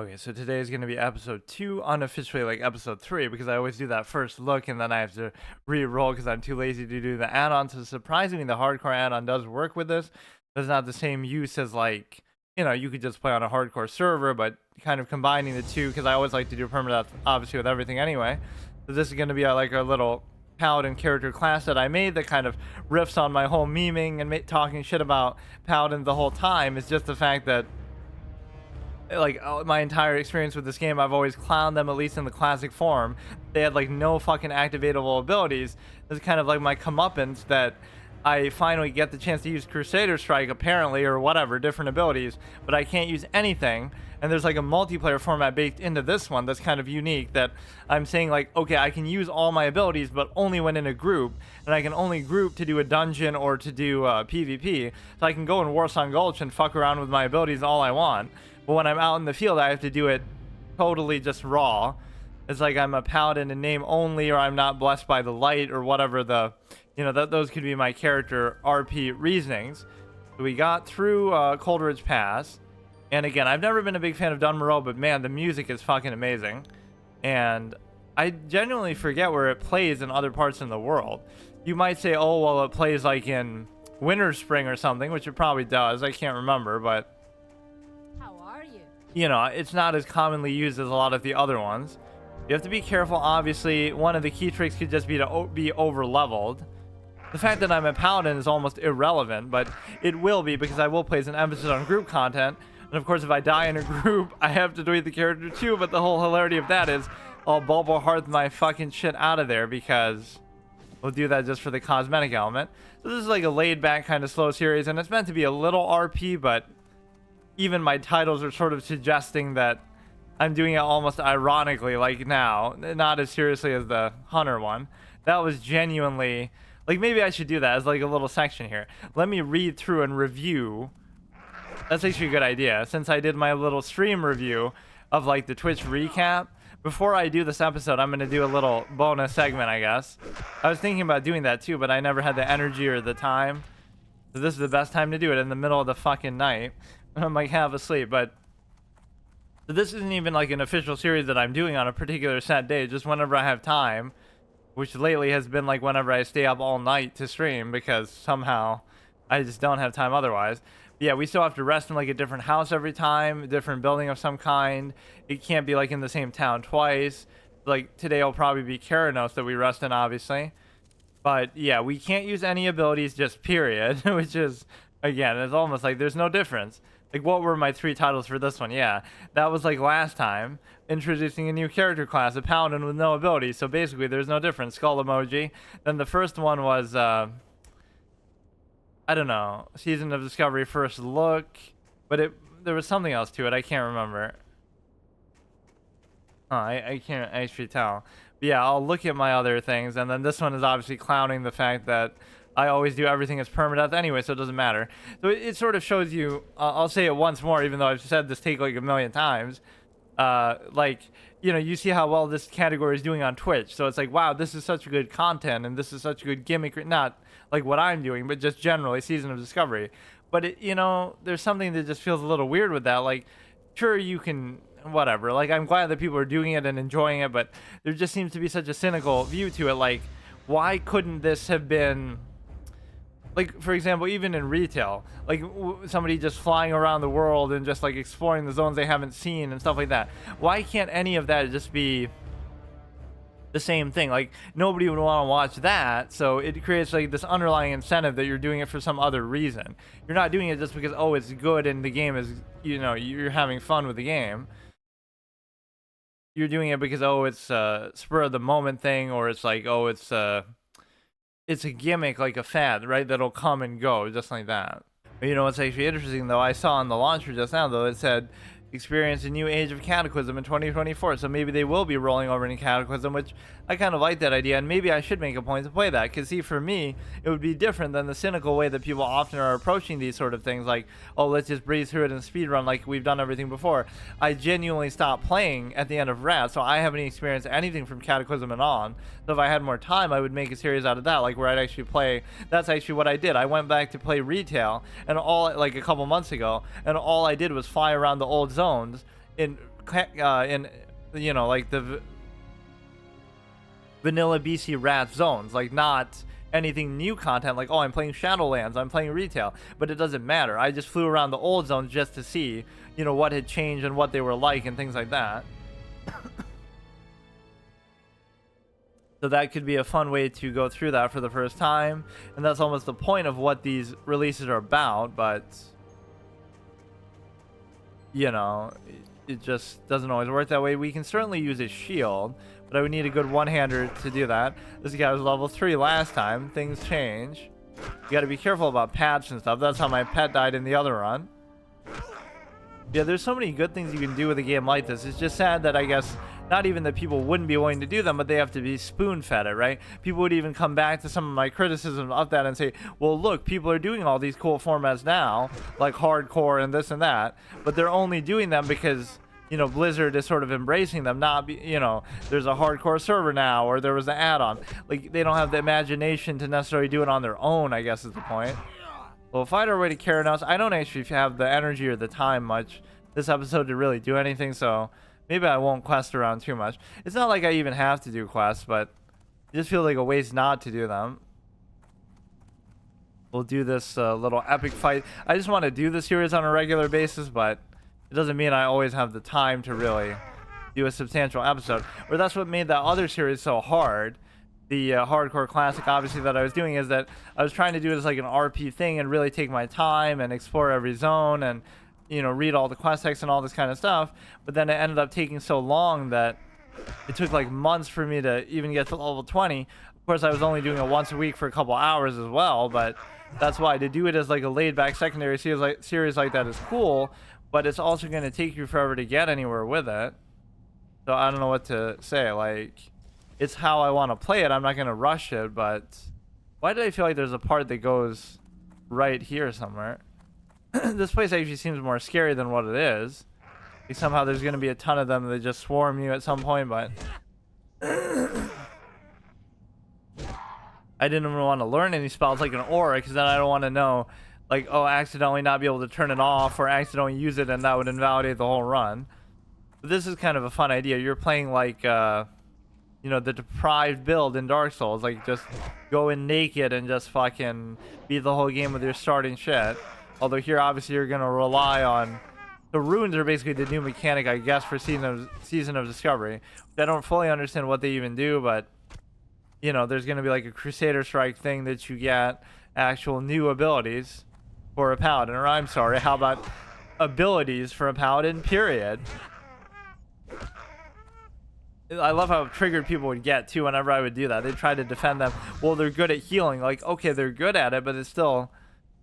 Okay, so today is going to be episode 2, unofficially like episode 3, because I always do that first look and then I have to re-roll because I'm too lazy to do the add-on. So surprisingly, the hardcore add-on does work with this. It's not the same use as like, you could just play on a hardcore server, but kind of combining the two, because I always like to do permadeath, obviously, with everything anyway. So this is going to be like a little paladin character class that I made that kind of riffs on my whole memeing and talking shit about paladins the whole time. It's just the fact that like my entire experience with this game, I've always clowned them, at least in the classic form. They had like no fucking activatable abilities. It's kind of like my comeuppance that I finally get the chance to use Crusader Strike, apparently, or whatever, different abilities, but I can't use anything. And there's like a multiplayer format baked into this one that's kind of unique, that I'm saying like, okay, I can use all my abilities, but only when in a group, and I can only group to do a dungeon or to do PvP. So I can go in Warsong Gulch and fuck around with my abilities all I want. But when I'm out in the field, I have to do it totally just raw. It's like I'm a paladin in name only, or I'm not blessed by the light, or whatever the, those could be my character RP reasonings. So we got through Coldridge Pass. And again, I've never been a big fan of Dun Morogh, but man, the music is fucking amazing. And I genuinely forget where it plays in other parts in the world. You might say, oh, well, it plays like in Winter Spring or something, which it probably does. I can't remember, but it's not as commonly used as a lot of the other ones. You have to be careful, obviously. One of the key tricks could just be to be over leveled. The fact that I'm a paladin is almost irrelevant, but it will be, because I will place an emphasis on group content. And of course, if I die in a group, I have to delete the character too, but the whole hilarity of that is I'll Bulbo Hearth my fucking shit out of there, because we'll do that just for the cosmetic element. So this is like a laid back kind of slow series, and it's meant to be a little RP, but even my titles are sort of suggesting that I'm doing it almost ironically, like now, not as seriously as the Hunter one. That was genuinely, like, maybe I should do that as like a little section here. Let me read through and review. That's actually a good idea, since I did my little stream review of like the Twitch recap. Before I do this episode, I'm going to do a little bonus segment, I guess. I was thinking about doing that too, but I never had the energy or the time. So this is the best time to do it, in the middle of the fucking night. I'm like half asleep. But so this isn't even like an official series that I'm doing on a particular set day, just whenever I have time, which lately has been like whenever I stay up all night to stream, because somehow I just don't have time otherwise. But yeah, we still have to rest in like a different house every time, a different building of some kind. It can't be like in the same town twice. Like today will probably be Keranos that we rest in, obviously. But yeah, we can't use any abilities, just period, which is, again, it's almost like there's no difference. Like, what were my 3 titles for this one? Yeah, that was like last time, introducing a new character class, a paladin with no abilities. So basically, there's no difference. Skull emoji. Then the first one was, I don't know, Season of Discovery First Look. But there was something else to it. I can't remember. I can't actually tell. But yeah, I'll look at my other things. And then this one is obviously clowning the fact that I always do everything as permadeath anyway, so it doesn't matter. So it sort of shows you, I'll say it once more, even though I've said this take like a million times. Like, you see how well this category is doing on Twitch. So it's like, wow, this is such good content, and this is such good gimmick. Not like what I'm doing, but just generally Season of Discovery. But, there's something that just feels a little weird with that. Like, sure, you can, whatever. Like, I'm glad that people are doing it and enjoying it, but there just seems to be such a cynical view to it. Like, why couldn't this have been... Like, for example, even in retail, like somebody just flying around the world and just like exploring the zones they haven't seen and stuff like that. Why can't any of that just be the same thing? Like, nobody would want to watch that. So it creates like this underlying incentive that you're doing it for some other reason. You're not doing it just because, oh, it's good and the game is, you're having fun with the game. You're doing it because, oh, it's a spur of the moment thing, or it's like, oh, it's a gimmick, like a fad, right? That'll come and go, just like that. But what's actually interesting, though, I saw on the launcher just now, though, it said, experience a new age of Cataclysm in 2024. So maybe they will be rolling over into Cataclysm, which I kind of like that idea, and maybe I should make a point to play that, because see, for me, it would be different than the cynical way that people often are approaching these sort of things, like, oh, let's just breeze through it and speedrun like we've done everything before. I genuinely stopped playing at the end of Wrath, so I haven't experienced anything from Cataclysm and on. So if I had more time, I would make a series out of that, like where I'd actually play. That's actually what I did. I went back to play retail, and like a couple months ago, and all I did was fly around the old zones in in, you know, like the vanilla BC Rat zones, like not anything new content like, oh, I'm playing Shadowlands, I'm playing retail, but it doesn't matter. I just flew around the old zones just to see, you know, what had changed and what they were like and things like that. So that could be a fun way to go through that for the first time, and that's almost the point of what these releases are about. But you know, it just doesn't always work that way. We can certainly use a shield, but I would need a good one-hander to do that. This guy was level 3 last time. Things change. You got to be careful about patch and stuff. That's how my pet died in the other run. Yeah, there's so many good things you can do with a game like this. It's just sad that I guess not even that people wouldn't be willing to do them, but they have to be spoon-fed it, right? People would even come back to some of my criticism of that and say, well, look, people are doing all these cool formats now, like hardcore and this and that, but they're only doing them because, you know, Blizzard is sort of embracing them, not, you know, there's a hardcore server now, or there was an add-on. Like, they don't have the imagination to necessarily do it on their own, I guess is the point. Well, if I'd already cared enough, I don't actually have the energy or the time much this episode to really do anything, so maybe I won't quest around too much. It's not like I even have to do quests, but it just feels like a waste not to do them. We'll do this little epic fight. I just want to do the series on a regular basis, but it doesn't mean I always have the time to really do a substantial episode. Or that's what made that other series so hard. The hardcore classic, obviously, that I was doing, is that I was trying to do it as like an RP thing and really take my time and explore every zone and, you know, read all the quest texts and all this kind of stuff. But then it ended up taking so long that it took like months for me to even get to level 20. Of course, I was only doing it once a week for a couple hours as well, but that's why to do it as like a laid-back secondary series like that is cool, but it's also going to take you forever to get anywhere with it. So I don't know what to say. Like, it's how I want to play it. I'm not going to rush it, but why did I feel like there's a part that goes right here somewhere? This place actually seems more scary than what it is. Like somehow there's going to be a ton of them that just swarm you at some point, but I didn't even want to learn any spells like an aura, because then I don't want to know, like, oh, accidentally not be able to turn it off or accidentally use it, and that would invalidate the whole run. But this is kind of a fun idea. You're playing like you know, the deprived build in Dark Souls, like just go in naked and just fucking beat the whole game with your starting shit. Although here, obviously, you're gonna rely on the runes are basically the new mechanic, I guess, for Season of Discovery. I don't fully understand what they even do, but you know, there's gonna be like a Crusader Strike thing that you get actual new abilities for a paladin, or I'm sorry, how about abilities for a paladin? Period. I love how triggered people would get too whenever I would do that. They try to defend them. Well, they're good at healing. Like, okay, they're good at it, but it's still,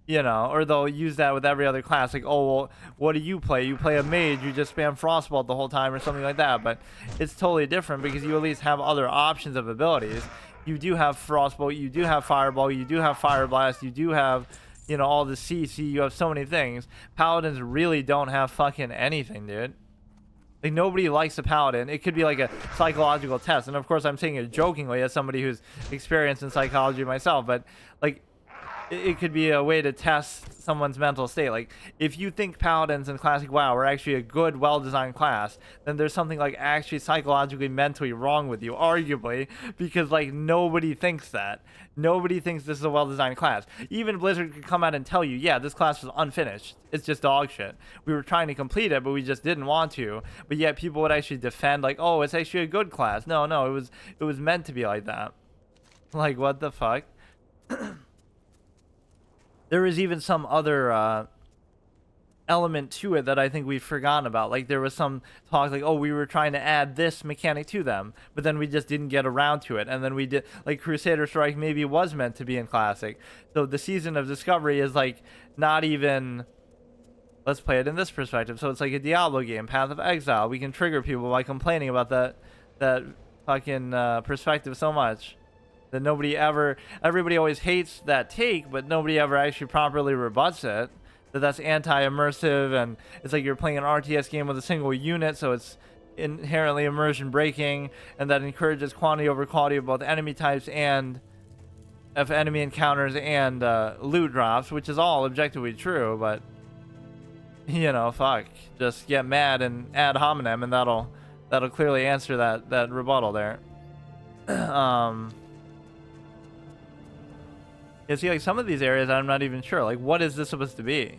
you know, or they'll use that with every other class. Like, oh, well, what do you play? You play a mage, you just spam Frostbolt the whole time or something like that. But it's totally different because you at least have other options of abilities. You do have Frostbolt, you do have Fireball, you do have Fire Blast, you do have, you know, all the CC. You have so many things. Paladins really don't have fucking anything, dude. Like, nobody likes a paladin. It could be like a psychological test. And of course, I'm saying it jokingly as somebody who's experienced in psychology myself. But like, it could be a way to test someone's mental state. Like, if you think paladins in Classic WoW are actually a good, well-designed class, then there's something like actually psychologically, mentally wrong with you, arguably, because like nobody thinks that. Nobody thinks this is a well-designed class. Even Blizzard could come out and tell you, yeah, this class was unfinished. It's just dog shit. We were trying to complete it, but we just didn't want to. But yet people would actually defend, like, oh, it's actually a good class. No, it was meant to be like that. Like, what the fuck? There was even some other element to it that I think we've forgotten about. Like, there was some talk like, oh, we were trying to add this mechanic to them, but then we just didn't get around to it. And then we did, like, Crusader Strike maybe was meant to be in Classic. So the Season of Discovery is, like, not even, let's play it in this perspective. So it's like a Diablo game, Path of Exile. We can trigger people by complaining about that fucking perspective so much that everybody always hates that take, but nobody ever actually properly rebuts it. That's anti-immersive, and it's like you're playing an RTS game with a single unit, so it's inherently immersion breaking, and that encourages quantity over quality of both enemy types and of enemy encounters and loot drops, which is all objectively true, but you know, fuck, just get mad and ad hominem, and that'll clearly answer that rebuttal there. You see, like, some of these areas I'm not even sure. Like, what is this supposed to be?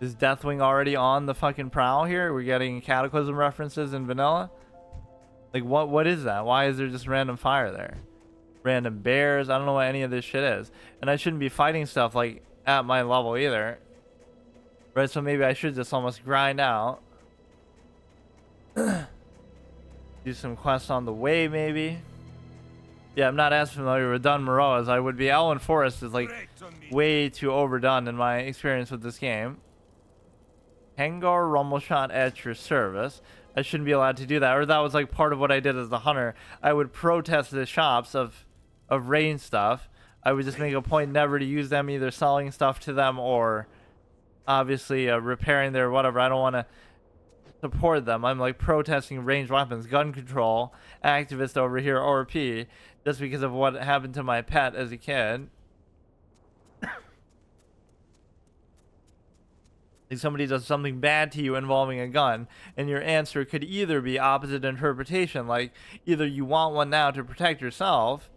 Is Deathwing already on the fucking prowl here? We're getting Cataclysm references in vanilla. Like, what is that? Why is there just random fire there? Random bears? I don't know what any of this shit is. And I shouldn't be fighting stuff, like, at my level either. Right, so maybe I should just almost grind out. Do some quests on the way, maybe. Yeah, I'm not as familiar with Dun Morogh as I would be. Elwyn Forest is, like, way too overdone in my experience with this game. Hangar Rumbleshot at your service. I shouldn't be allowed to do that. Or that was, like, part of what I did as the hunter. I would protest the shops of range stuff. I would just make a point never to use them, either selling stuff to them or obviously repairing their whatever. I don't want to support them. I'm, like, protesting ranged weapons, gun control, activist over here, ORP, just because of what happened to my pet as a kid. Like, somebody does something bad to you involving a gun, and your answer could either be opposite interpretation, like either you want one now to protect yourself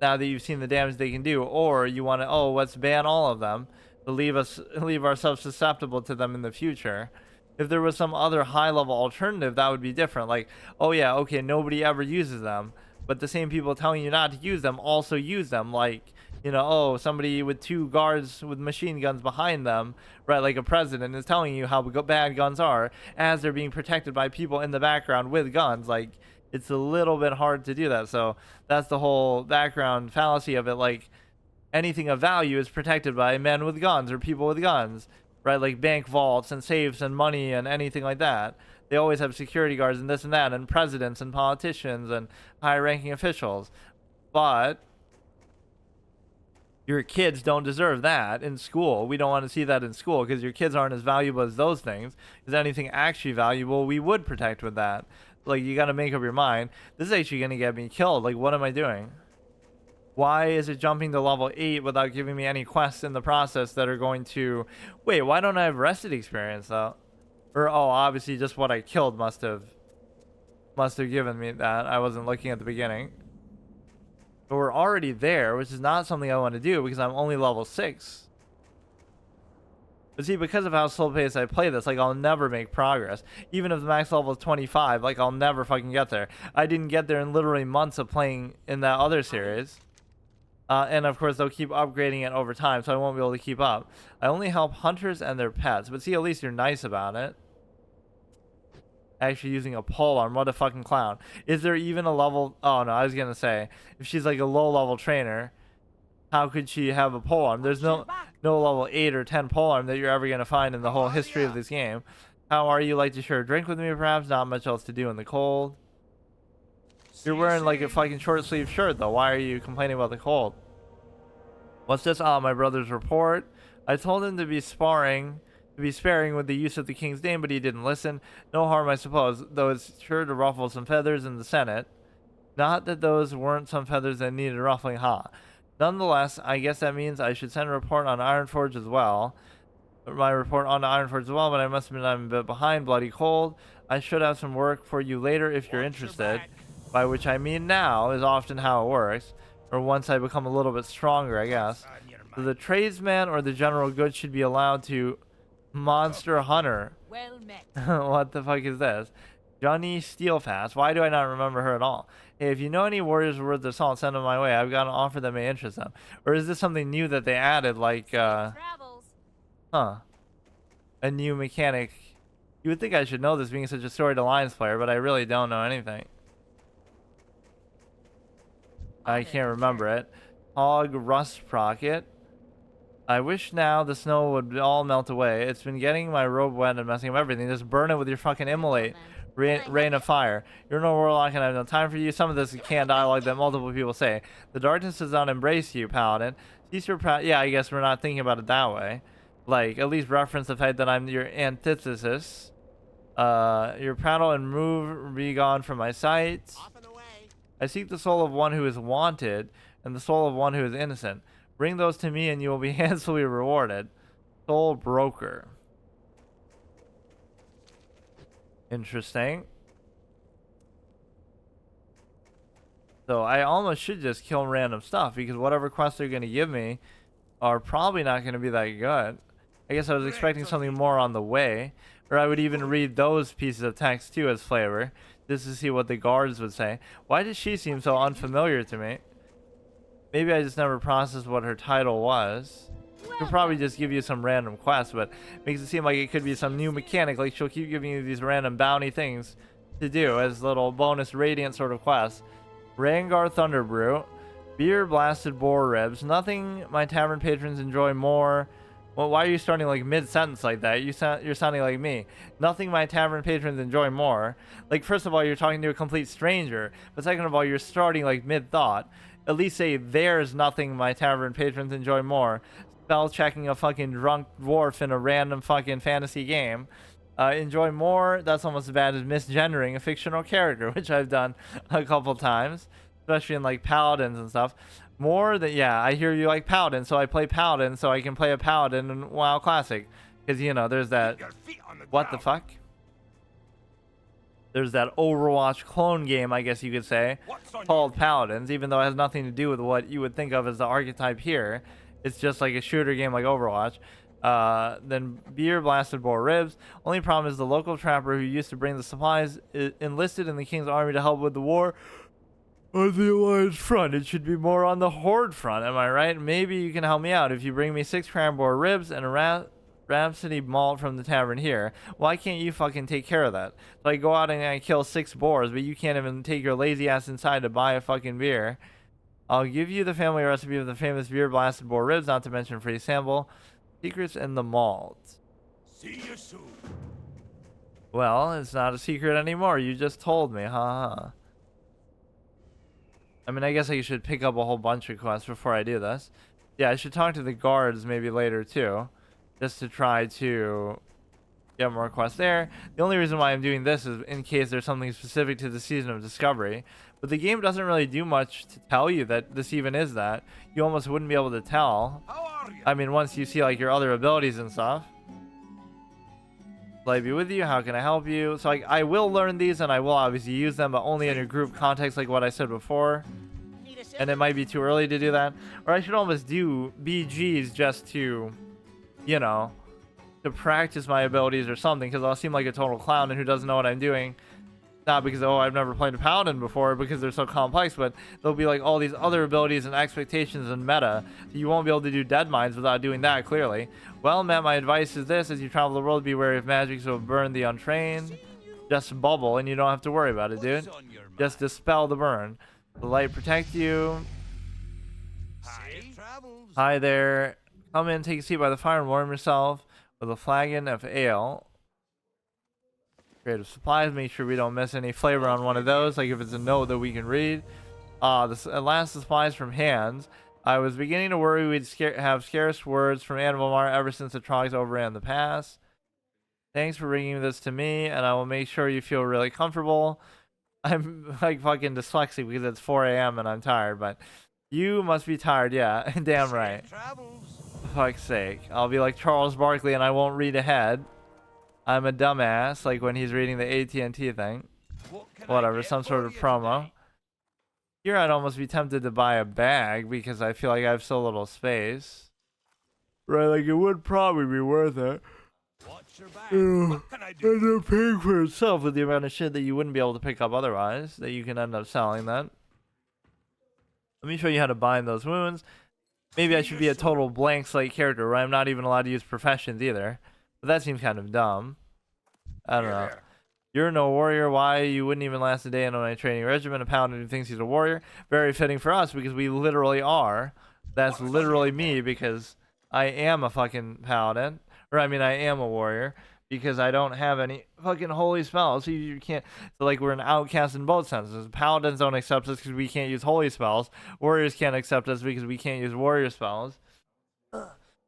now that you've seen the damage they can do, or you want to, oh, let's ban all of them to leave ourselves susceptible to them in the future. If there was some other high-level alternative, that would be different. Like, oh yeah, okay, nobody ever uses them, but the same people telling you not to use them also use them. Like, you know, oh, somebody with 2 guards with machine guns behind them, right, like a president, is telling you how bad guns are as they're being protected by people in the background with guns. Like, it's a little bit hard to do that. So that's the whole background fallacy of it. Like, anything of value is protected by men with guns or people with guns, right? Like bank vaults and safes and money and anything like that. They always have security guards and this and that, and presidents and politicians and high-ranking officials. But your kids don't deserve that in school. We don't want to see that in school because your kids aren't as valuable as those things. Because anything actually valuable, we would protect with that. Like, you got to make up your mind. This is actually going to get me killed. Like, what am I doing? Why is it jumping to level 8 without giving me any quests in the process that are going to... Wait, why don't I have rested experience, though? Or, oh, obviously just what I killed must have given me that. I wasn't looking at the beginning. But we're already there, which is not something I want to do because I'm only level 6. But see, because of how slow-paced I play this, like, I'll never make progress. Even if the max level is 25, like, I'll never fucking get there. I didn't get there in literally months of playing in that other series. And of course, they'll keep upgrading it over time, so I won't be able to keep up. I only help hunters and their pets, but see, at least you're nice about it. Actually using a polearm, what a fucking clown. Is there even a level... Oh, no, I was gonna say, if she's like a low-level trainer, how could she have a polearm? There's no level 8 or 10 polearm that you're ever gonna find in the whole history of this game. How are you? Like to share a drink with me, perhaps? Not much else to do in the cold. You're wearing like a fucking short sleeve shirt, though. Why are you complaining about the cold? What's this? Ah, my brother's report. I told him to be sparing with the use of the king's name, but he didn't listen. No harm, I suppose, though it's sure to ruffle some feathers in the Senate. Not that those weren't some feathers that needed ruffling, ha. Nonetheless, I guess that means I should send a report on Ironforge as well. My report on Ironforge as well, but I must admit I'm a bit behind, bloody cold. I should have some work for you later if you're interested. By which I mean now is often how it works. Or once I become a little bit stronger, I guess. So the tradesman or the general good should be allowed to... Monster Hunter. Well met. What the fuck is this? Johnny Steelfast. Why do I not remember her at all? Hey, if you know any warriors worth the salt, send them my way. I've got an offer that may interest them. Or is this something new that they added, like, Travels. Huh. A new mechanic. You would think I should know this being such a Storied Alliance player, but I really don't know anything. I can't remember it. Hog Rust Sprocket. I wish now the snow would all melt away. It's been getting my robe wet and messing up everything. Just burn it with your fucking immolate. Rain of fire. You're no warlock and I have no time for you. Some of this is canned dialogue that multiple people say. The darkness does not embrace you, Paladin. Cease your yeah, I guess we're not thinking about it that way. Like, at least reference the fact that I'm your antithesis. Your prattle and move be gone from my sight. I seek the soul of one who is wanted and the soul of one who is innocent. Bring those to me and you will be handsomely rewarded. Soul Broker. Interesting. So I almost should just kill random stuff, because whatever quests they're going to give me are probably not going to be that good. I guess I was expecting something more on the way, or I would even read those pieces of text too as flavor, just to see what the guards would say. Why does she seem so unfamiliar to me? Maybe I just never processed what her title was. She'll probably just give you some random quest, but makes it seem like it could be some new mechanic, like she'll keep giving you these random bounty things to do as little bonus radiant sort of quests. Rangar Thunderbrew, beer blasted boar ribs, nothing my tavern patrons enjoy more. Well, why are you starting like mid-sentence like that? You're sounding like me. Nothing my tavern patrons enjoy more. Like, first of all, you're talking to a complete stranger, but second of all, you're starting like mid-thought. At least say there's nothing my tavern patrons enjoy more. Spell checking a fucking drunk dwarf in a random fucking fantasy game. Enjoy more, that's almost as bad as misgendering a fictional character, which I've done a couple times, especially in like paladins and stuff. More than, yeah, I hear you like paladin, so I play paladin so I can play a paladin in WoW Classic, because you know there's that, what the fuck, there's that Overwatch clone game, I guess you could say, called Paladins, even though it has nothing to do with what you would think of as the archetype here. It's just like a shooter game like Overwatch. Then beer blasted boar ribs. Only problem is the local trapper who used to bring the supplies enlisted in the king's army to help with the war on the alliance front. It should be more on the horde front, am I right? Maybe you can help me out if you bring me 6 cran boar ribs and a Rhapsody malt from the tavern here. Why can't you fucking take care of that? So I go out and I kill 6 boars, but you can't even take your lazy ass inside to buy a fucking beer. I'll give you the family recipe of the famous beer blasted boar ribs, not to mention free sample. Secrets in the malt. See you soon. Well, it's not a secret anymore. You just told me, haha. I mean, I guess I should pick up a whole bunch of quests before I do this. Yeah, I should talk to the guards maybe later too, just to try to get more quests there. The only reason why I'm doing this is in case there's something specific to the Season of Discovery. But the game doesn't really do much to tell you that this even is that. You almost wouldn't be able to tell. I mean, once you see like your other abilities and stuff. Will I be with you? How can I help you? So like, I will learn these and I will obviously use them, but only in a group context like what I said before. And it might be too early to do that. Or I should almost do BGs just to, you know, to practice my abilities or something, because I'll seem like a total clown and who doesn't know what I'm doing. Not because, oh, I've never played a paladin before, because they're so complex, but there'll be like all these other abilities and expectations and meta. You won't be able to do dead mines without doing that, clearly. Well, Matt, my advice is this: as you travel the world, be wary of magic, so burn the untrained. Just bubble, and you don't have to worry about it, dude. Just dispel the burn. The light protect you. Hi there. Come in, take a seat by the fire and warm yourself with a flagon of ale. Creative supplies, make sure we don't miss any flavor on one of those, like if it's a note that we can read. Last supplies from hands. I was beginning to worry we'd have scarce words from Animal Mart ever since the Trogs overran the pass. Thanks for bringing this to me, and I will make sure you feel really comfortable. I'm like fucking dyslexic because it's 4 a.m. and I'm tired, but you must be tired, yeah. Damn right. For fuck's sake. I'll be like Charles Barkley and I won't read ahead. I'm a dumbass, like when he's reading the AT&T thing. Whatever, some sort of promo. Here I'd almost be tempted to buy a bag because I feel like I have so little space. Right, like it would probably be worth it. Watch your back. What can I do? End up paying for itself with the amount of shit that you wouldn't be able to pick up otherwise, that you can end up selling that. Let me show you how to bind those wounds. Maybe I should be a total blank slate character where I'm not even allowed to use professions either. But that seems kind of dumb. I don't know. You're no warrior. Why? You wouldn't even last a day in my training regimen. A paladin who thinks he's a warrior. Very fitting for us because we literally are. That's literally me because I am a fucking paladin. Or I mean, I am a warrior because I don't have any fucking holy spells. So you can't. So like we're an outcast in both senses. Paladins don't accept us because we can't use holy spells. Warriors can't accept us because we can't use warrior spells.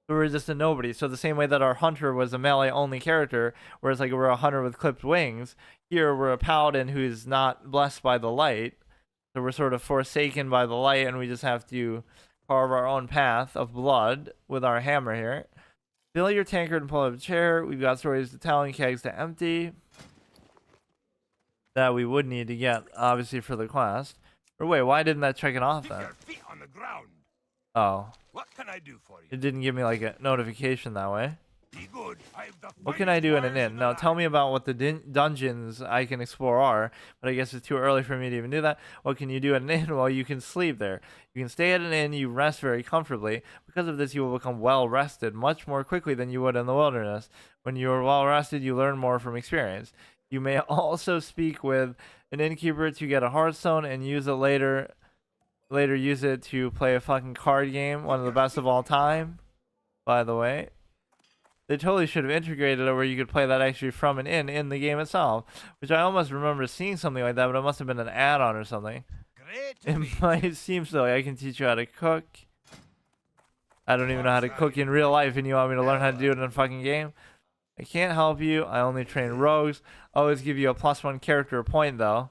So we're just a nobody. So the same way that our hunter was a melee only character, whereas like we're a hunter with clipped wings, here we're a paladin who's not blessed by the light. So we're sort of forsaken by the light and we just have to carve our own path of blood with our hammer here. Fill your tankard and pull up a chair. We've got stories to tell and kegs to empty. that we would need to get, obviously, for the quest. Or wait, why didn't that check it off Keep then? your feet on the ground. Oh, What can I do for you? it didn't give me like a notification that way. Be good. I have the What can I do in an inn? Now tell me about what the dungeons I can explore are, but I guess it's too early for me to even do that. What can you do at an inn? Well, you can sleep there. You can stay at an inn, you rest very comfortably. Because of this, you will become well rested much more quickly than you would in the wilderness. When you are well rested, you learn more from experience. You may also speak with an innkeeper to get a hearthstone and use it later use it to play a fucking card game, one of the best of all time, by the way. They totally should have integrated it where you could play that actually from an inn in the game itself, which I almost remember seeing something like that, but it must have been an add-on or something. It might seem silly. I can teach you how to cook. I don't even know how to cook in real life, and you want me to learn how to do it in a fucking game? I can't help you. I only train rogues. I always give you a +1 character point, though,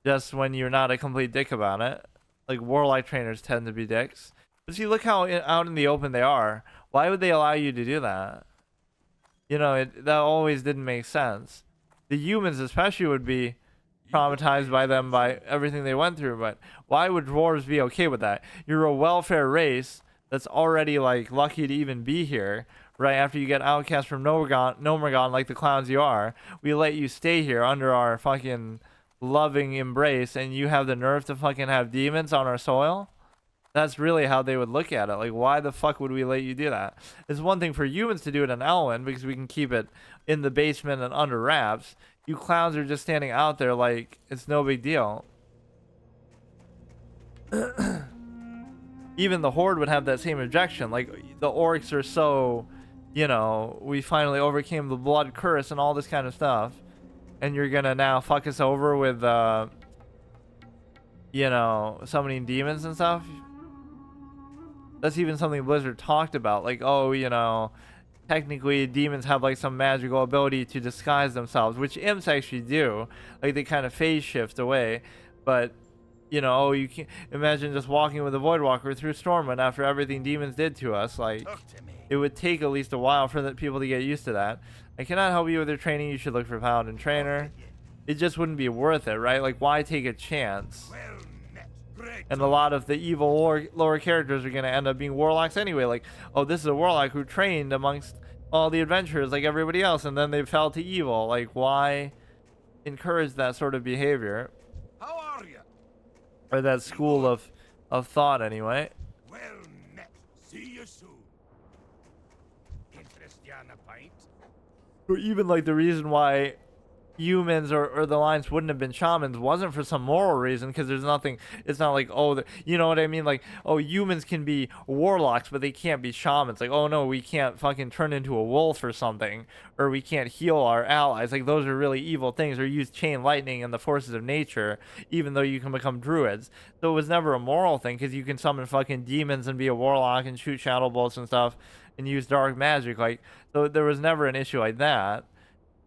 just when you're not a complete dick about it. Like, warlock trainers tend to be dicks. But see, look how out in the open they are. Why would they allow you to do that? You know, that always didn't make sense. The humans especially would be traumatized by them, by everything they went through, but why would dwarves be okay with that? You're a welfare race that's already, like, lucky to even be here, right after you get outcast from Morogh, like the clowns you are. We let you stay here under our fucking loving embrace, and you have the nerve to fucking have demons on our soil? That's really how they would look at it. Like, why the fuck would we let you do that? It's one thing for humans to do it in Elwyn because we can keep it in the basement and under wraps. You clowns are just standing out there like it's no big deal. Even the Horde would have that same objection. Like, the orcs are so, you know, we finally overcame the blood curse and all this kind of stuff. And you're gonna now fuck us over with, you know, summoning demons and stuff? That's even something Blizzard talked about. Like, oh, you know, technically demons have like some magical ability to disguise themselves, which imps actually do. Like, they kind of phase shift away. But, you know, oh, you can't imagine just walking with a Voidwalker through Stormwind after everything demons did to us. Like, it would take at least a while for the people to get used to that. I cannot help you with your training. You should look for a Paladin trainer. It just wouldn't be worth it, right? Like, why take a chance? And a lot of the evil lower characters are going to end up being warlocks anyway. Like, oh, this is a warlock who trained amongst all the adventurers like everybody else, and then they fell to evil. Like, why encourage that sort of behavior? How are you? Or that school of thought, anyway. Well met. See you soon. Interest you on a pint? Or even like the reason why humans or the Lions wouldn't have been shamans wasn't for some moral reason, because there's nothing, it's not like, oh, you know what I mean? Like, oh, humans can be warlocks, but they can't be shamans. Like, oh no, we can't fucking turn into a wolf or something, or we can't heal our allies. Like, those are really evil things, or use chain lightning and the forces of nature, even though you can become druids. So it was never a moral thing, because you can summon fucking demons and be a warlock and shoot shadow bolts and stuff and use dark magic. Like, so there was never an issue like that.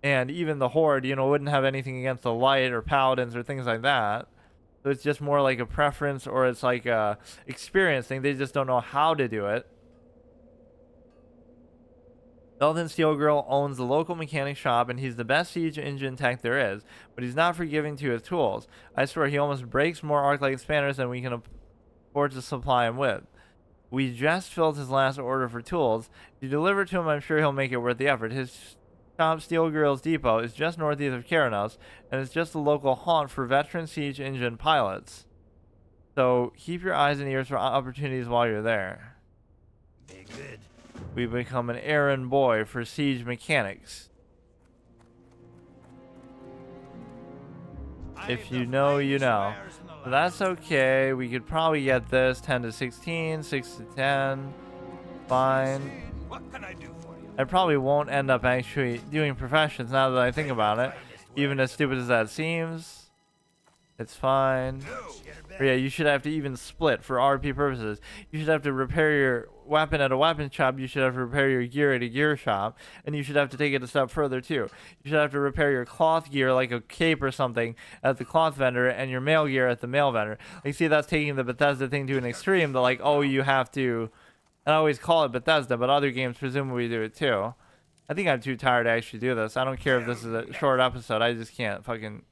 And even the Horde, you know, wouldn't have anything against the light or paladins or things like that. So it's just more like a preference, or it's like a experience thing. They just don't know how to do it. Belden Steelgirl owns the local mechanic shop, and he's the best siege engine tech there is, but he's not forgiving to his tools. I swear he almost breaks more arc-light spanners than we can afford to supply him with. We just filled his last order for tools. If you deliver to him, I'm sure he'll make it worth the effort. His shop, Steel Girls Depot, is just northeast of Karanos, and it's just a local haunt for veteran siege engine pilots. So keep your eyes and ears for opportunities while you're there. Be good. We become an errand boy for siege mechanics. If you know, you know. So that's okay. We could probably get this 10 to 16, 6 to 10. Fine. What can I do for you? I probably won't end up actually doing professions now that I think about it. Even as stupid as that seems. It's fine. But yeah, you should have to even split for RP purposes. You should have to repair your weapon at a weapon shop. You should have to repair your gear at a gear shop. And you should have to take it a step further too. You should have to repair your cloth gear, like a cape or something, at the cloth vendor, and your mail gear at the mail vendor. Like, see, that's taking the Bethesda thing to an extreme. That, like, oh, you have to... And I always call it Bethesda, but other games presumably do it too. I think I'm too tired to actually do this. I don't care if this is a short episode. I just can't fucking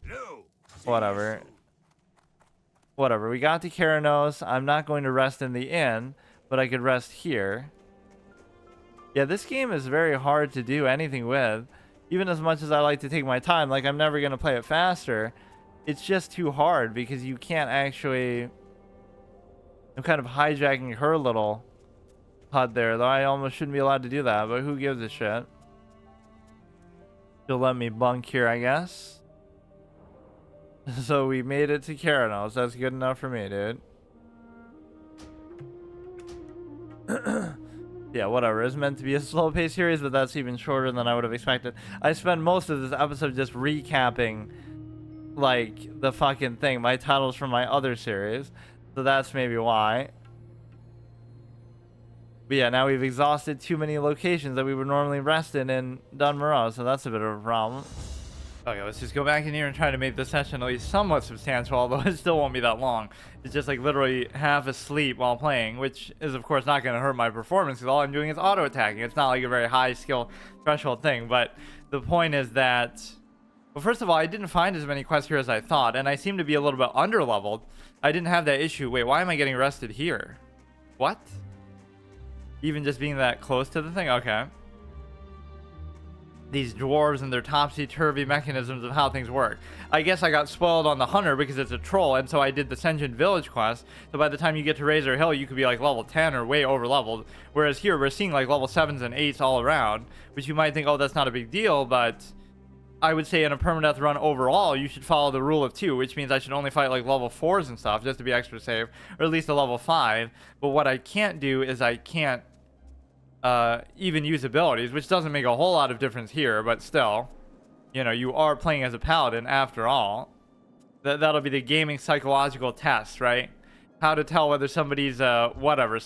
Hello. Whatever. Whatever. We got to Keranos. I'm not going to rest in the inn, but I could rest here. Yeah, this game is very hard to do anything with. Even as much as I like to take my time, like I'm never going to play it faster. It's just too hard because you can't actually... I'm kind of hijacking her little HUD there, though I almost shouldn't be allowed to do that, but who gives a shit? She'll let me bunk here, I guess. So we made it to Keranos. That's good enough for me, dude. Yeah, whatever. It's meant to be a slow-paced series, but that's even shorter than I would have expected. I spent most of this episode just recapping, like, the fucking thing. My titles from my other series. So that's maybe why. But yeah, now we've exhausted too many locations that we would normally rest in Dun Morogh, so that's a bit of a problem. Okay, let's just go back in here and try to make this session at least somewhat substantial, although it still won't be that long. It's just like literally half asleep while playing, which is of course not going to hurt my performance because all I'm doing is auto-attacking. It's not like a very high skill threshold thing, but the point is that... Well, first of all, I didn't find as many quests here as I thought, and I seem to be a little bit under-leveled. I didn't have that issue. Wait, why am I getting arrested here? What? Even just being that close to the thing? Okay. These dwarves and their topsy-turvy mechanisms of how things work. I guess I got spoiled on the hunter because it's a troll, and so I did the Sentient Village quest. So by the time you get to Razor Hill, you could be like level 10 or way over-leveled. Whereas here, we're seeing like level 7s and 8s all around, which you might think, oh, that's not a big deal, but I would say in a permadeath run overall, you should follow the rule of 2, which means I should only fight like level 4s and stuff just to be extra safe, or at least a level 5. But what I can't do is I can't even use abilities, which doesn't make a whole lot of difference here, but still, you know, you are playing as a paladin after all. That'll be the gaming psychological test, right? How to tell whether somebody's whatever,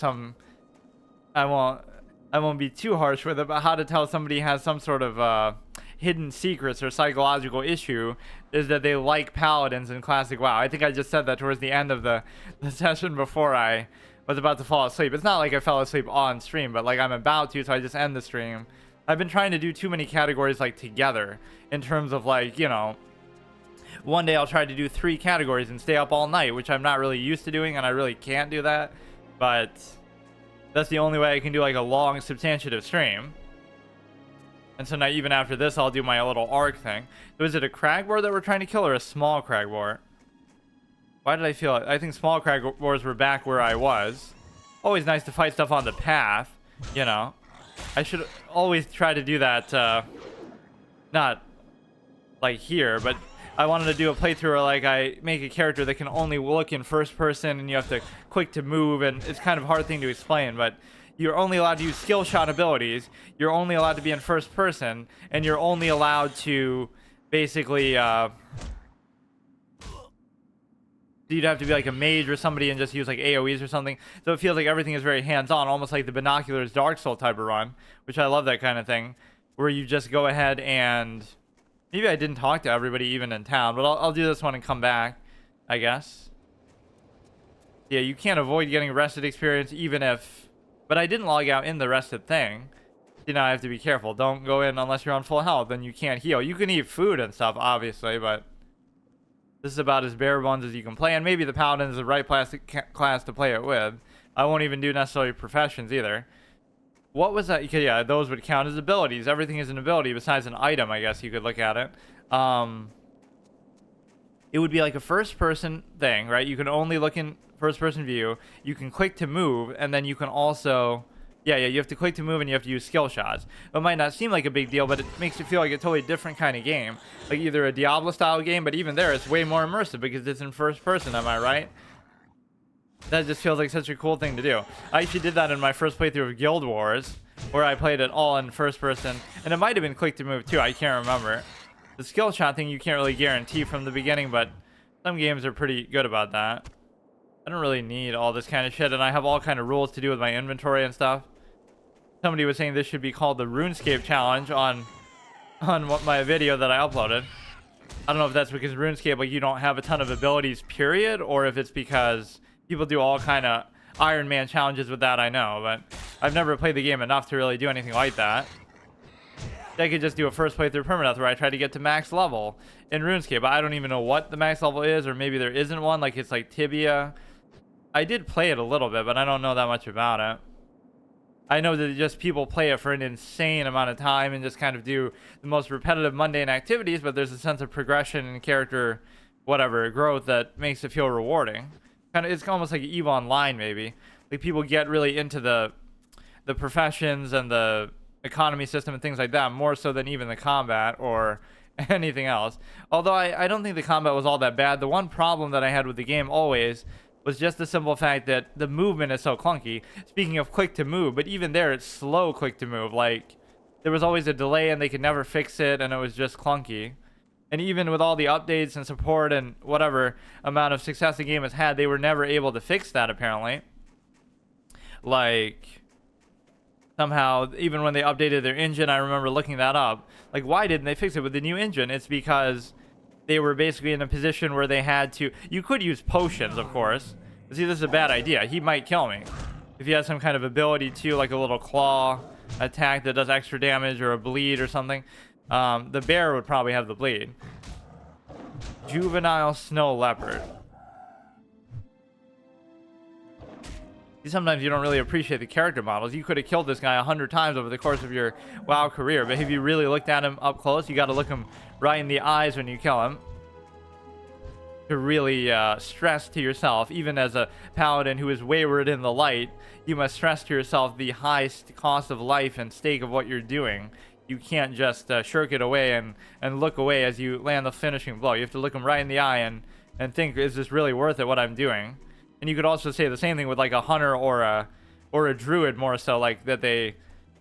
I won't be too harsh with it, but how to tell somebody has some sort of hidden secrets or psychological issue is that they like paladins in classic WoW. I think I just said that towards the end of the session before I was about to fall asleep. It's not like I fell asleep on stream, but like I'm about to, so I just end the stream. I've been trying to do too many categories like together in terms of like, you know, one day I'll try to do 3 categories and stay up all night, which I'm not really used to doing, and I really can't do that, but that's the only way I can do like a long substantive stream. And so now even after this, I'll do my little arc thing. So is it a cragboar that we're trying to kill or a small cragboar? Why did I feel it? I think small cragboars were back where I was. Always nice to fight stuff on the path, you know. I should always try to do that, not like here, but I wanted to do a playthrough where like I make a character that can only look in first person and you have to click to move, and it's kind of a hard thing to explain, but you're only allowed to use skill shot abilities, you're only allowed to be in first person, and you're only allowed to basically you'd have to be like a mage or somebody and just use like AoEs or something. So it feels like everything is very hands-on, almost like the Binoculars Dark Soul type of run, which I love that kind of thing, where you just go ahead and maybe I didn't talk to everybody even in town, but I'll do this one and come back, I guess. Yeah, you can't avoid getting arrested experience even if, but I didn't log out in the rested thing. You know, I have to be careful. Don't go in unless you're on full health, then you can't heal. You can eat food and stuff, obviously, but this is about as bare bones as you can play, and maybe the Paladin is the right class to play it with. I won't even do necessarily professions either. What was that? Yeah, those would count as abilities. Everything is an ability besides an item, I guess you could look at it. It would be like a first-person thing, right? You can only look in first-person view. You can click to move, and then you can also... Yeah, you have to click to move and you have to use skill shots. It might not seem like a big deal, but it makes you feel like a totally different kind of game. Like either a Diablo-style game, but even there, it's way more immersive because it's in first person, am I right? That just feels like such a cool thing to do. I actually did that in my first playthrough of Guild Wars, where I played it all in first person. And it might have been click to move too, I can't remember. The skill shot thing you can't really guarantee from the beginning, but some games are pretty good about that. I don't really need all this kind of shit, and I have all kind of rules to do with my inventory and stuff. Somebody was saying this should be called the RuneScape challenge on what my video that I uploaded. I don't know if that's because RuneScape, like, you don't have a ton of abilities, period, or if it's because people do all kind of Iron Man challenges with that, I know, but I've never played the game enough to really do anything like that. I could just do a first playthrough permadeath where I try to get to max level in RuneScape. I don't even know what the max level is, or maybe there isn't one. Like it's like Tibia. I did play it a little bit, but I don't know that much about it. I know that just people play it for an insane amount of time and just kind of do the most repetitive mundane activities, but there's a sense of progression and character, whatever, growth that makes it feel rewarding. Kind of, it's almost like EVE Online maybe. Like people get really into the professions and the economy system and things like that, more so than even the combat or anything else. Although I don't think the combat was all that bad. The one problem that I had with the game always was just the simple fact that the movement is so clunky. Speaking of click to move, but even there it's slow click to move. Like there was always a delay and they could never fix it, and it was just clunky. And even with all the updates and support and whatever amount of success the game has had, they were never able to fix that apparently. Like somehow, even when they updated their engine, I remember looking that up. Like, why didn't they fix it with the new engine? It's because they were basically in a position where they had to... You could use potions, of course. But see, this is a bad idea. He might kill me. If he has some kind of ability to, like a little claw attack that does extra damage or a bleed or something. The bear would probably have the bleed. Juvenile snow leopard. Sometimes you don't really appreciate the character models. You could have killed this guy 100 times over the course of your WoW career, but if you really looked at him up close, you got to look him right in the eyes when you kill him to really stress to yourself, even as a paladin who is wayward in the light, you must stress to yourself the high cost of life and stake of what you're doing. You can't just shirk it away and look away as you land the finishing blow. You have to look him right in the eye and think, is this really worth it, what I'm doing? And you could also say the same thing with like a hunter or a druid, more so, like that they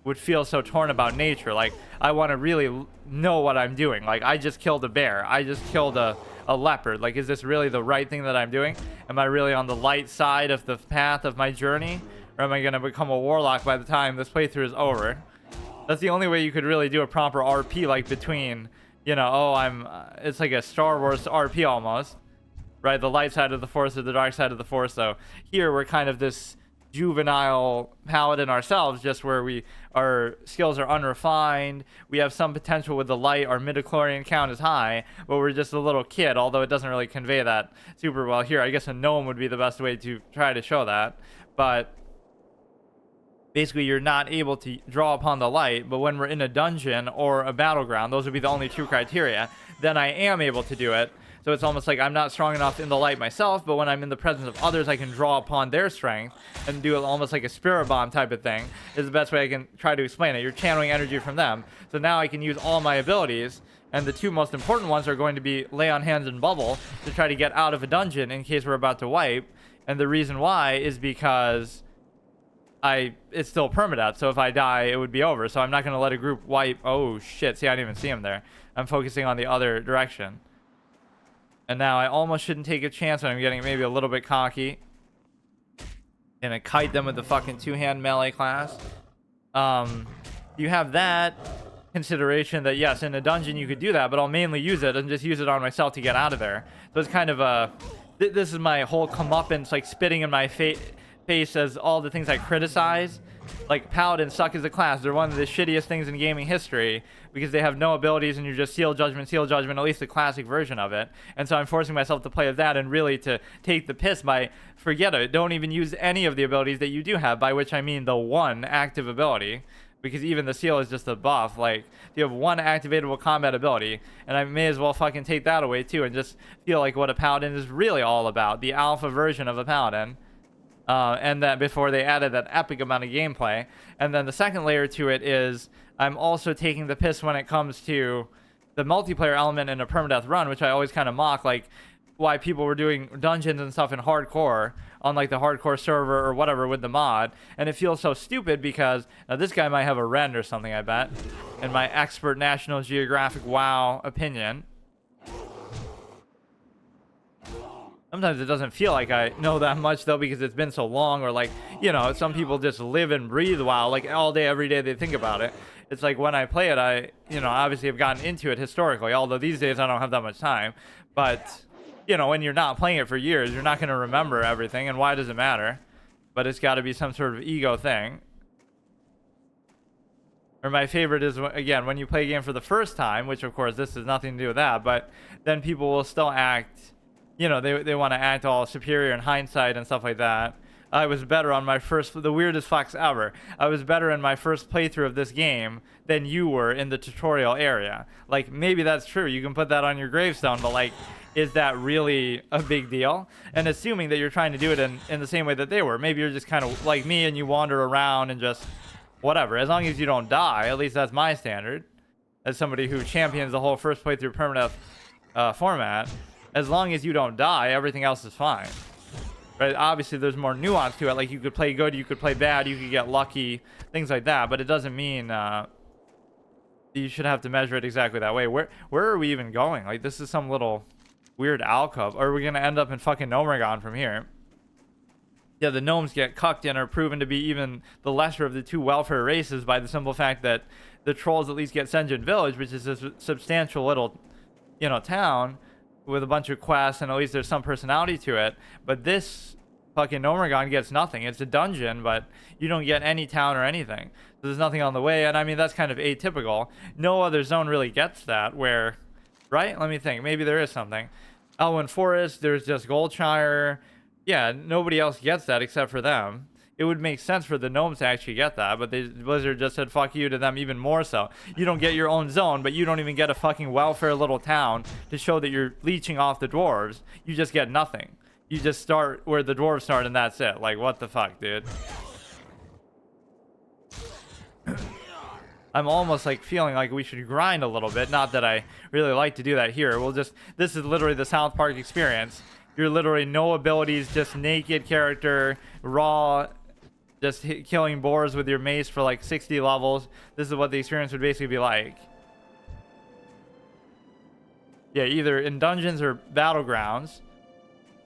would feel so torn about nature. Like, I want to really know what I'm doing. Like, I just killed a bear. I just killed a leopard. Like, is this really the right thing that I'm doing? Am I really on the light side of the path of my journey? Or am I going to become a warlock by the time this playthrough is over? That's the only way you could really do a proper RP, like between, you know, oh, it's like a Star Wars RP almost. Right, the light side of the force or the dark side of the force. So here we're kind of this juvenile paladin ourselves, just where our skills are unrefined. We have some potential with the light. Our midichlorian count is high, but we're just a little kid, although it doesn't really convey that super well here. I guess a gnome would be the best way to try to show that. But basically, you're not able to draw upon the light, but when we're in a dungeon or a battleground, those would be the only two criteria, then I am able to do it. So it's almost like I'm not strong enough in the light myself, but when I'm in the presence of others, I can draw upon their strength and do it almost like a spirit bomb type of thing, is the best way I can try to explain it. You're channeling energy from them. So now I can use all my abilities, and the two most important ones are going to be lay on hands and bubble to try to get out of a dungeon in case we're about to wipe. And the reason why is because it's still permadeath, so if I die, it would be over. So I'm not going to let a group wipe. Oh, shit. See, I didn't even see him there. I'm focusing on the other direction. And now I almost shouldn't take a chance when I'm getting maybe a little bit cocky. Gonna kite them with the fucking two-hand melee class. You have that consideration that, yes, in a dungeon you could do that, but I'll mainly use it and just use it on myself to get out of there. So it's kind of a... This is my whole comeuppance, like spitting in my face as all the things I criticize. Like, paladins suck as a class. They're one of the shittiest things in gaming history because they have no abilities and you're just seal judgment, at least the classic version of it. And so I'm forcing myself to play with that and really to take the piss by, forget it, don't even use any of the abilities that you do have, by which I mean the one active ability. Because even the seal is just a buff. Like, you have one activatable combat ability, and I may as well fucking take that away too and just feel like what a paladin is really all about. The alpha version of a paladin. And then before they added that epic amount of gameplay. And then the second layer to it is I'm also taking the piss when it comes to the multiplayer element in a permadeath run, which I always kind of mock, like why people were doing dungeons and stuff in hardcore on like the hardcore server or whatever with the mod. And it feels so stupid because now this guy might have a rend or something, I bet, in my expert National Geographic WoW opinion. Sometimes it doesn't feel like I know that much, though, because it's been so long, or like, you know, some people just live and breathe WoW, like all day, every day they think about it. It's like when I play it, I, you know, obviously have gotten into it historically, although these days I don't have that much time. But, you know, when you're not playing it for years, you're not going to remember everything, and why does it matter? But it's got to be some sort of ego thing. Or my favorite is, again, when you play a game for the first time, which of course this has nothing to do with that, but then people will still act, you know, they want to act all superior in hindsight and stuff like that. I was better on my first, the weirdest flex ever. I was better in my first playthrough of this game than you were in the tutorial area. Like, maybe that's true. You can put that on your gravestone, but like, is that really a big deal? And assuming that you're trying to do it in the same way that they were, maybe you're just kind of like me and you wander around and just whatever. As long as you don't die, at least that's my standard. As somebody who champions the whole first playthrough Permadeath format, as long as you don't die, everything else is fine. Right? Obviously, there's more nuance to it. Like, you could play good, you could play bad, you could get lucky, things like that. But it doesn't mean you should have to measure it exactly that way. Where are we even going? Like, this is some little weird alcove. Or are we going to end up in fucking Dun Morogh from here? Yeah, the gnomes get cucked and are proven to be even the lesser of the two welfare races by the simple fact that the trolls at least get Senjin Village, which is a substantial little, you know, town with a bunch of quests, and at least there's some personality to it. But this fucking Dun Morogh gets nothing. It's a dungeon, but you don't get any town or anything. So there's nothing on the way, and I mean, that's kind of atypical. No other zone really gets that, where, right? Let me think. Maybe there is something. Elwyn Forest, there's just Goldshire. Yeah, nobody else gets that except for them. It would make sense for the gnomes to actually get that, but Blizzard just said fuck you to them even more so. You don't get your own zone, but you don't even get a fucking welfare little town to show that you're leeching off the dwarves. You just get nothing. You just start where the dwarves start and that's it. Like, what the fuck, dude? I'm almost like feeling like we should grind a little bit. Not that I really like to do that here. This is literally the South Park experience. You're literally no abilities, just naked character, raw, just killing boars with your mace for like 60 levels. This is what the experience would basically be like. Yeah, either in dungeons or battlegrounds.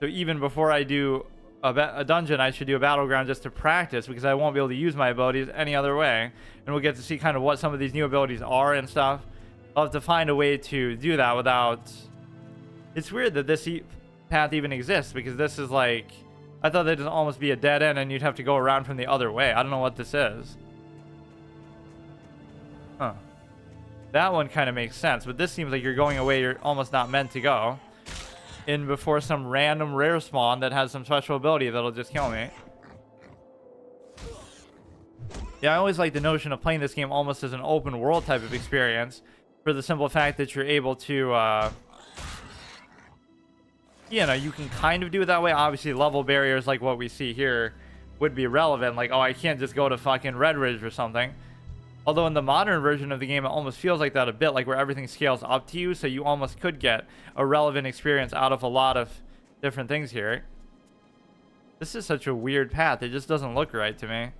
So even before I do a dungeon, I should do a battleground just to practice, because I won't be able to use my abilities any other way. And we'll get to see kind of what some of these new abilities are and stuff. I'll have to find a way to do that without... It's weird that this path even exists, because this is like... I thought that'd almost be a dead end and you'd have to go around from the other way. I don't know what this is. Huh. That one kind of makes sense, but this seems like you're going away you're almost not meant to go. In before some random rare spawn that has some special ability that'll just kill me. Yeah, I always like the notion of playing this game almost as an open world type of experience, for the simple fact that you're able to... you know, you can kind of do it that way. Obviously, level barriers like what we see here would be relevant. Like, oh, I can't just go to fucking Red Ridge or something. Although in the modern version of the game, it almost feels like that a bit, like where everything scales up to you, so you almost could get a relevant experience out of a lot of different things here. This is such a weird path. It just doesn't look right to me.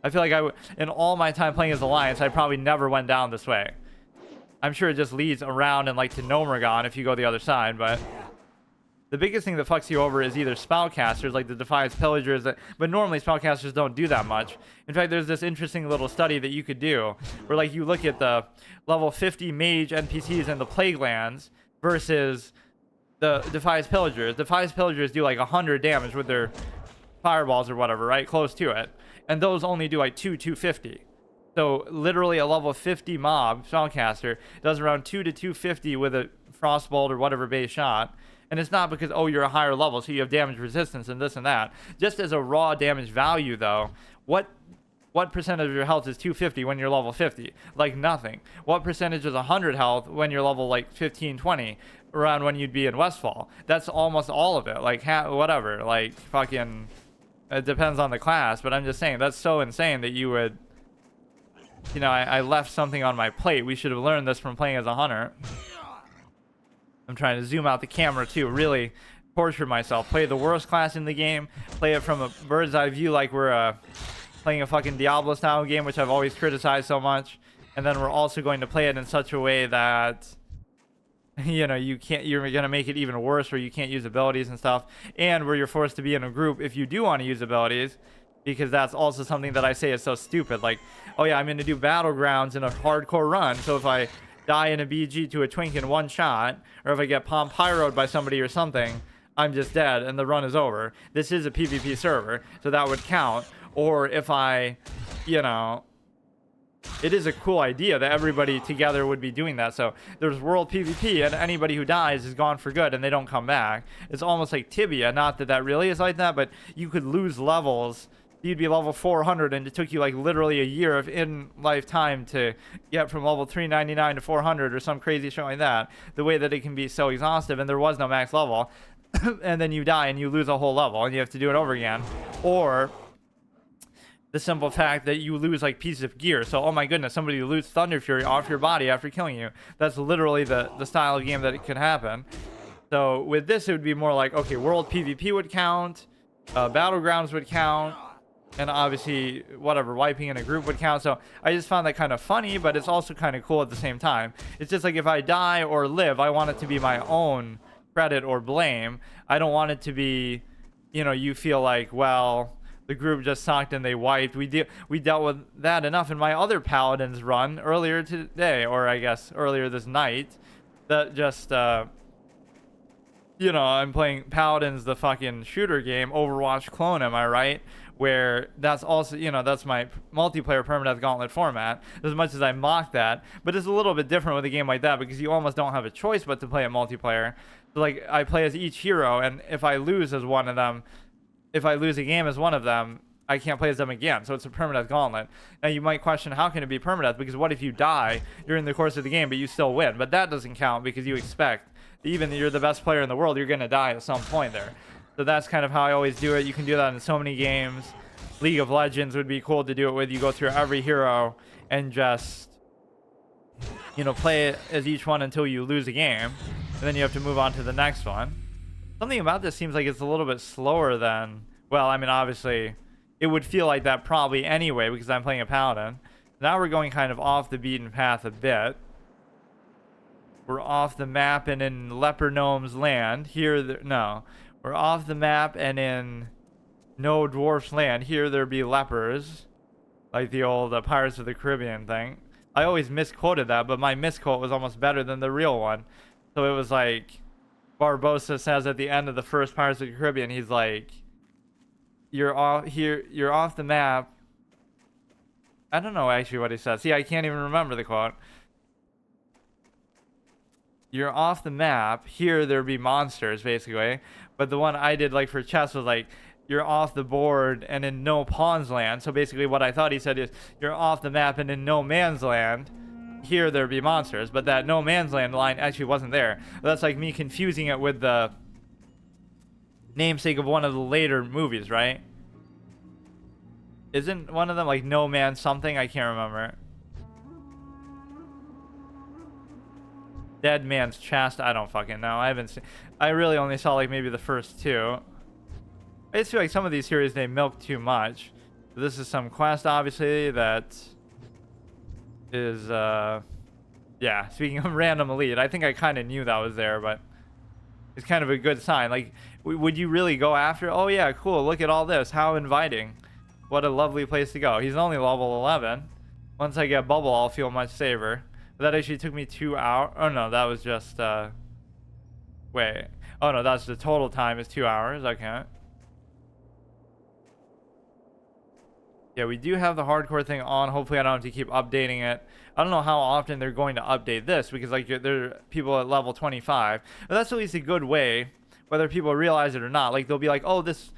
I feel like in all my time playing as Alliance, I probably never went down this way. I'm sure it just leads around and like to Dun Morogh if you go the other side, but... The biggest thing that fucks you over is either spellcasters, like the Defiance Pillagers, but normally spellcasters don't do that much. In fact, there's this interesting little study that you could do, where like you look at the level 50 mage NPCs in the Plague Lands versus the Defiance Pillagers. Defiance Pillagers do like 100 damage with their fireballs or whatever, right? Close to it. And those only do like 250. So literally a level 50 mob spellcaster does around 2 to 250 with a frostbolt or whatever base shot. And it's not because, oh, you're a higher level, so you have damage resistance and this and that. Just as a raw damage value, though, what percentage of your health is 250 when you're level 50? Like nothing. What percentage is 100 health when you're level like 15, 20, around when you'd be in Westfall? That's almost all of it. Like, whatever. Like, fucking, it depends on the class, but I'm just saying, that's so insane that you would, you know, I left something on my plate. We should have learned this from playing as a hunter. I'm trying to zoom out the camera too, really torture myself. Play the worst class in the game, play it from a bird's eye view like we're playing a fucking Diablo style game, which I've always criticized so much. And then we're also going to play it in such a way that, you know, you're going to make it even worse, where you can't use abilities and stuff. And where you're forced to be in a group if you do want to use abilities, because that's also something that I say is so stupid. Like, oh yeah, I'm going to do battlegrounds in a hardcore run, so if I die in a BG to a twink in one shot, or if I get palm pyroed by somebody or something, I'm just dead and the run is over. This is a PvP server, so that would count. Or if I, you know, it is a cool idea that everybody together would be doing that. So there's world PvP, and anybody who dies is gone for good and they don't come back. It's almost like Tibia, not that that really is like that, but you could lose levels. You'd be level 400 and it took you like literally a year of in-life time to get from level 399 to 400 or some crazy shit like that. The way that it can be so exhaustive, and there was no max level. And then you die and you lose a whole level and you have to do it over again. Or the simple fact that you lose like pieces of gear. So, oh my goodness, somebody lose Thunder Fury off your body after killing you. That's literally the style of game that it could happen. So with this, it would be more like, okay, world PvP would count, battlegrounds would count, and obviously whatever, wiping in a group would count. So I just found that kind of funny, but it's also kind of cool at the same time. It's just like if I die or live, I want it to be my own credit or blame. I don't want it to be, you know, you feel like, well, the group just sucked and they wiped. We dealt with that enough in my other Paladins run earlier today, or I guess earlier this night. That just, you know, I'm playing Paladins, the fucking shooter game, Overwatch clone, am I right? Where that's also, you know, that's my multiplayer Permadeath Gauntlet format, as much as I mock that. But it's a little bit different with a game like that because you almost don't have a choice but to play a multiplayer. So, like, I play as each hero, and if I lose as one of them, if I lose a game as one of them, I can't play as them again. So it's a Permadeath Gauntlet. Now you might question, how can it be Permadeath? Because what if you die during the course of the game, but you still win? But that doesn't count because you expect, even if you're the best player in the world, you're going to die at some point there. So that's kind of how I always do it. You can do that in so many games. League of Legends would be cool to do it with. You go through every hero and just, you know, play it as each one until you lose a game. And then you have to move on to the next one. Something about this seems like it's a little bit slower than, well, I mean, obviously, it would feel like that probably anyway because I'm playing a Paladin. Now we're going kind of off the beaten path a bit. We're off the map and in Leper Gnome's land. Here, no. We're off the map and in No Dwarf's land. Here there be lepers. Like the old Pirates of the Caribbean thing. I always misquoted that, but my misquote was almost better than the real one. So it was like, Barbossa says at the end of the first Pirates of the Caribbean, he's like, you're off the map. I don't know actually what he says. See, I can't even remember the quote. You're off the map. Here there be monsters, basically. But the one I did like for chess was like, you're off the board and in no pawn's land. So basically what I thought he said is, you're off the map and in no man's land. Here there be monsters. But that no man's land line actually wasn't there. That's like me confusing it with the namesake of one of the later movies, right? Isn't one of them like No Man something? I can't remember. Dead Man's Chest? I don't fucking know. I haven't seen. I really only saw like maybe the first two. I just feel like some of these series they milk too much. This is some quest, obviously, that is yeah, speaking of random elite, I think I kind of knew that was there, but it's kind of a good sign. Like, would you really go after? Oh yeah, cool, look at all this, how inviting. What a lovely place to go. He's only level 11. Once I get bubble, I'll feel much safer. But that actually took me 2 hours. Oh no, that was just wait, oh no, that's the total time is 2 hours. Okay. Yeah, we do have the hardcore thing on. Hopefully I don't have to keep updating it. I don't know how often they're going to update this because like there are people at level 25. But that's at least a good way, whether people realize it or not. Like they'll be like, oh, this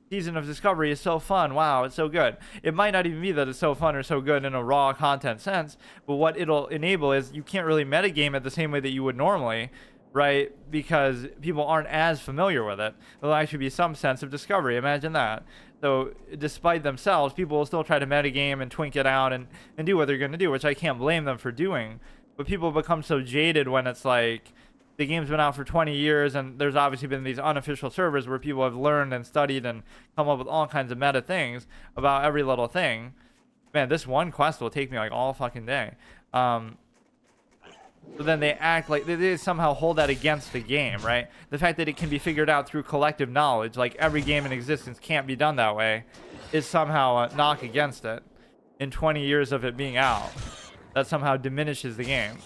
season of Discovery is so fun. Wow, it's so good. It might not even be that it's so fun or so good in a raw content sense, but what it'll enable is you can't really metagame it the same way that you would normally, right? Because people aren't as familiar with it. There'll actually be some sense of discovery. Imagine that. So despite themselves, people will still try to metagame and twink it out and do what they're going to do, which I can't blame them for doing. But people become so jaded when it's like the game's been out for 20 years and there's obviously been these unofficial servers where people have learned and studied and come up with all kinds of meta things about every little thing. Man, this one quest will take me like all fucking day. So then they act like they somehow hold that against the game, right? The fact that it can be figured out through collective knowledge, like every game in existence can't be done that way, is somehow a knock against it. In 20 years of it being out, that somehow diminishes the game.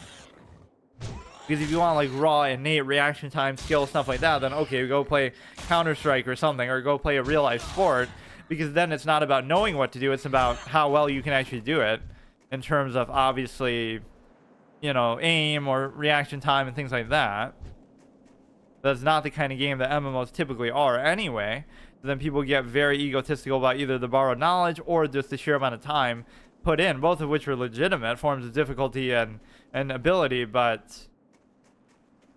Because if you want like raw, innate reaction time, skill, stuff like that, then okay, go play Counter-Strike or something, or go play a real-life sport. Because then it's not about knowing what to do, it's about how well you can actually do it. in terms of obviously, you know, aim or reaction time and things like that. That's not the kind of game that MMOs typically are anyway. Then people get very egotistical about either the borrowed knowledge or just the sheer amount of time put in, both of which are legitimate forms of difficulty and ability, but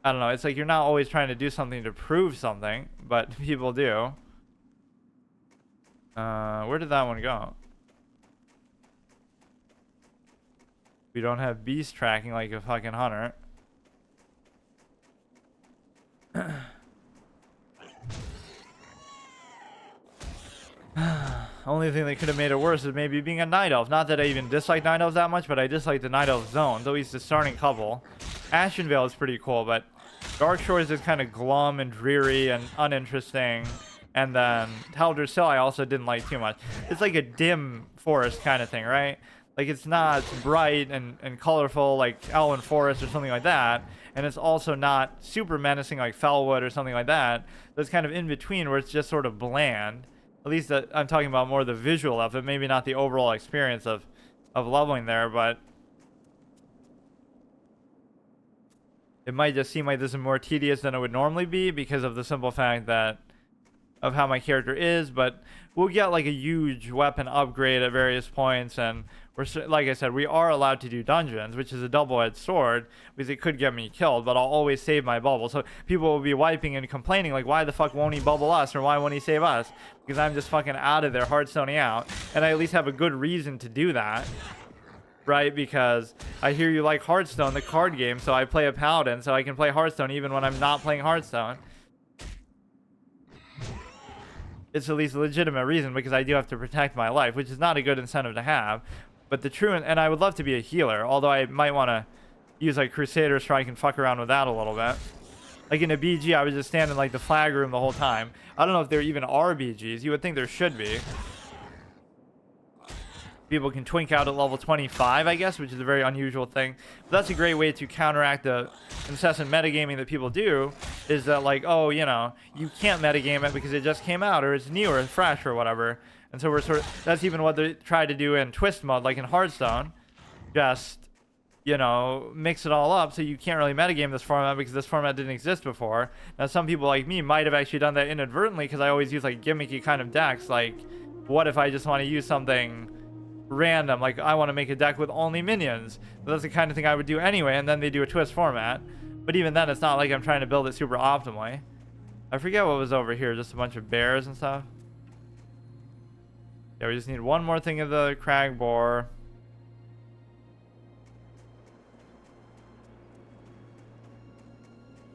I don't know, it's like you're not always trying to do something to prove something, but people do. Where did that one go? We don't have beast tracking like a fucking hunter. Only thing that could have made it worse is maybe being a night elf. Not that I even dislike night elves that much, but I dislike the night elf zones, at least the starting couple. Ashenvale is pretty cool, but Dark Shores is kind of glum and dreary and uninteresting. And then Teldrassil I also didn't like too much. It's like a dim forest kind of thing, right? Like it's not bright and colorful like Elwyn Forest or something like that. And it's also not super menacing like Felwood or something like that. But it's kind of in between where it's just sort of bland. At least I'm talking about more the visual of it, maybe not the overall experience of leveling there, but it might just seem like this is more tedious than it would normally be because of the simple fact that of how my character is. But we'll get like a huge weapon upgrade at various points, and we're, like I said, we are allowed to do dungeons, which is a double-edged sword because it could get me killed, but I'll always save my bubble. So people will be wiping and complaining like, why the fuck won't he bubble us, or why won't he save us? Because I'm just fucking out of there Hearthstoning out, and I at least have a good reason to do that, right? Because I hear you like Hearthstone, the card game, so I play a paladin so I can play Hearthstone even when I'm not playing Hearthstone. It's at least a legitimate reason, because I do have to protect my life, which is not a good incentive to have. But the true, and I would love to be a healer, although I might want to use like Crusader so I can fuck around with that a little bit. Like in a BG, I was just standing like the flag room the whole time. I don't know if there even are BGs. You would think there should be. People can twink out at level 25, I guess, which is a very unusual thing. But that's a great way to counteract the incessant metagaming that people do, is that like, oh, you know, you can't metagame it because it just came out, or it's new, or it's fresh, or whatever. And so we're sort of, that's even what they tried to do in twist mode, like in Hearthstone. Just, you know, mix it all up so you can't really metagame this format because this format didn't exist before. Now, some people like me might have actually done that inadvertently because I always use like gimmicky kind of decks. Like, what if I just want to use something random, like I want to make a deck with only minions? But that's the kind of thing I would do anyway, and then they do a twist format. But even then, it's not like I'm trying to build it super optimally. I forget what was over here, just a bunch of bears and stuff. Yeah, we just need one more thing of the crag boar.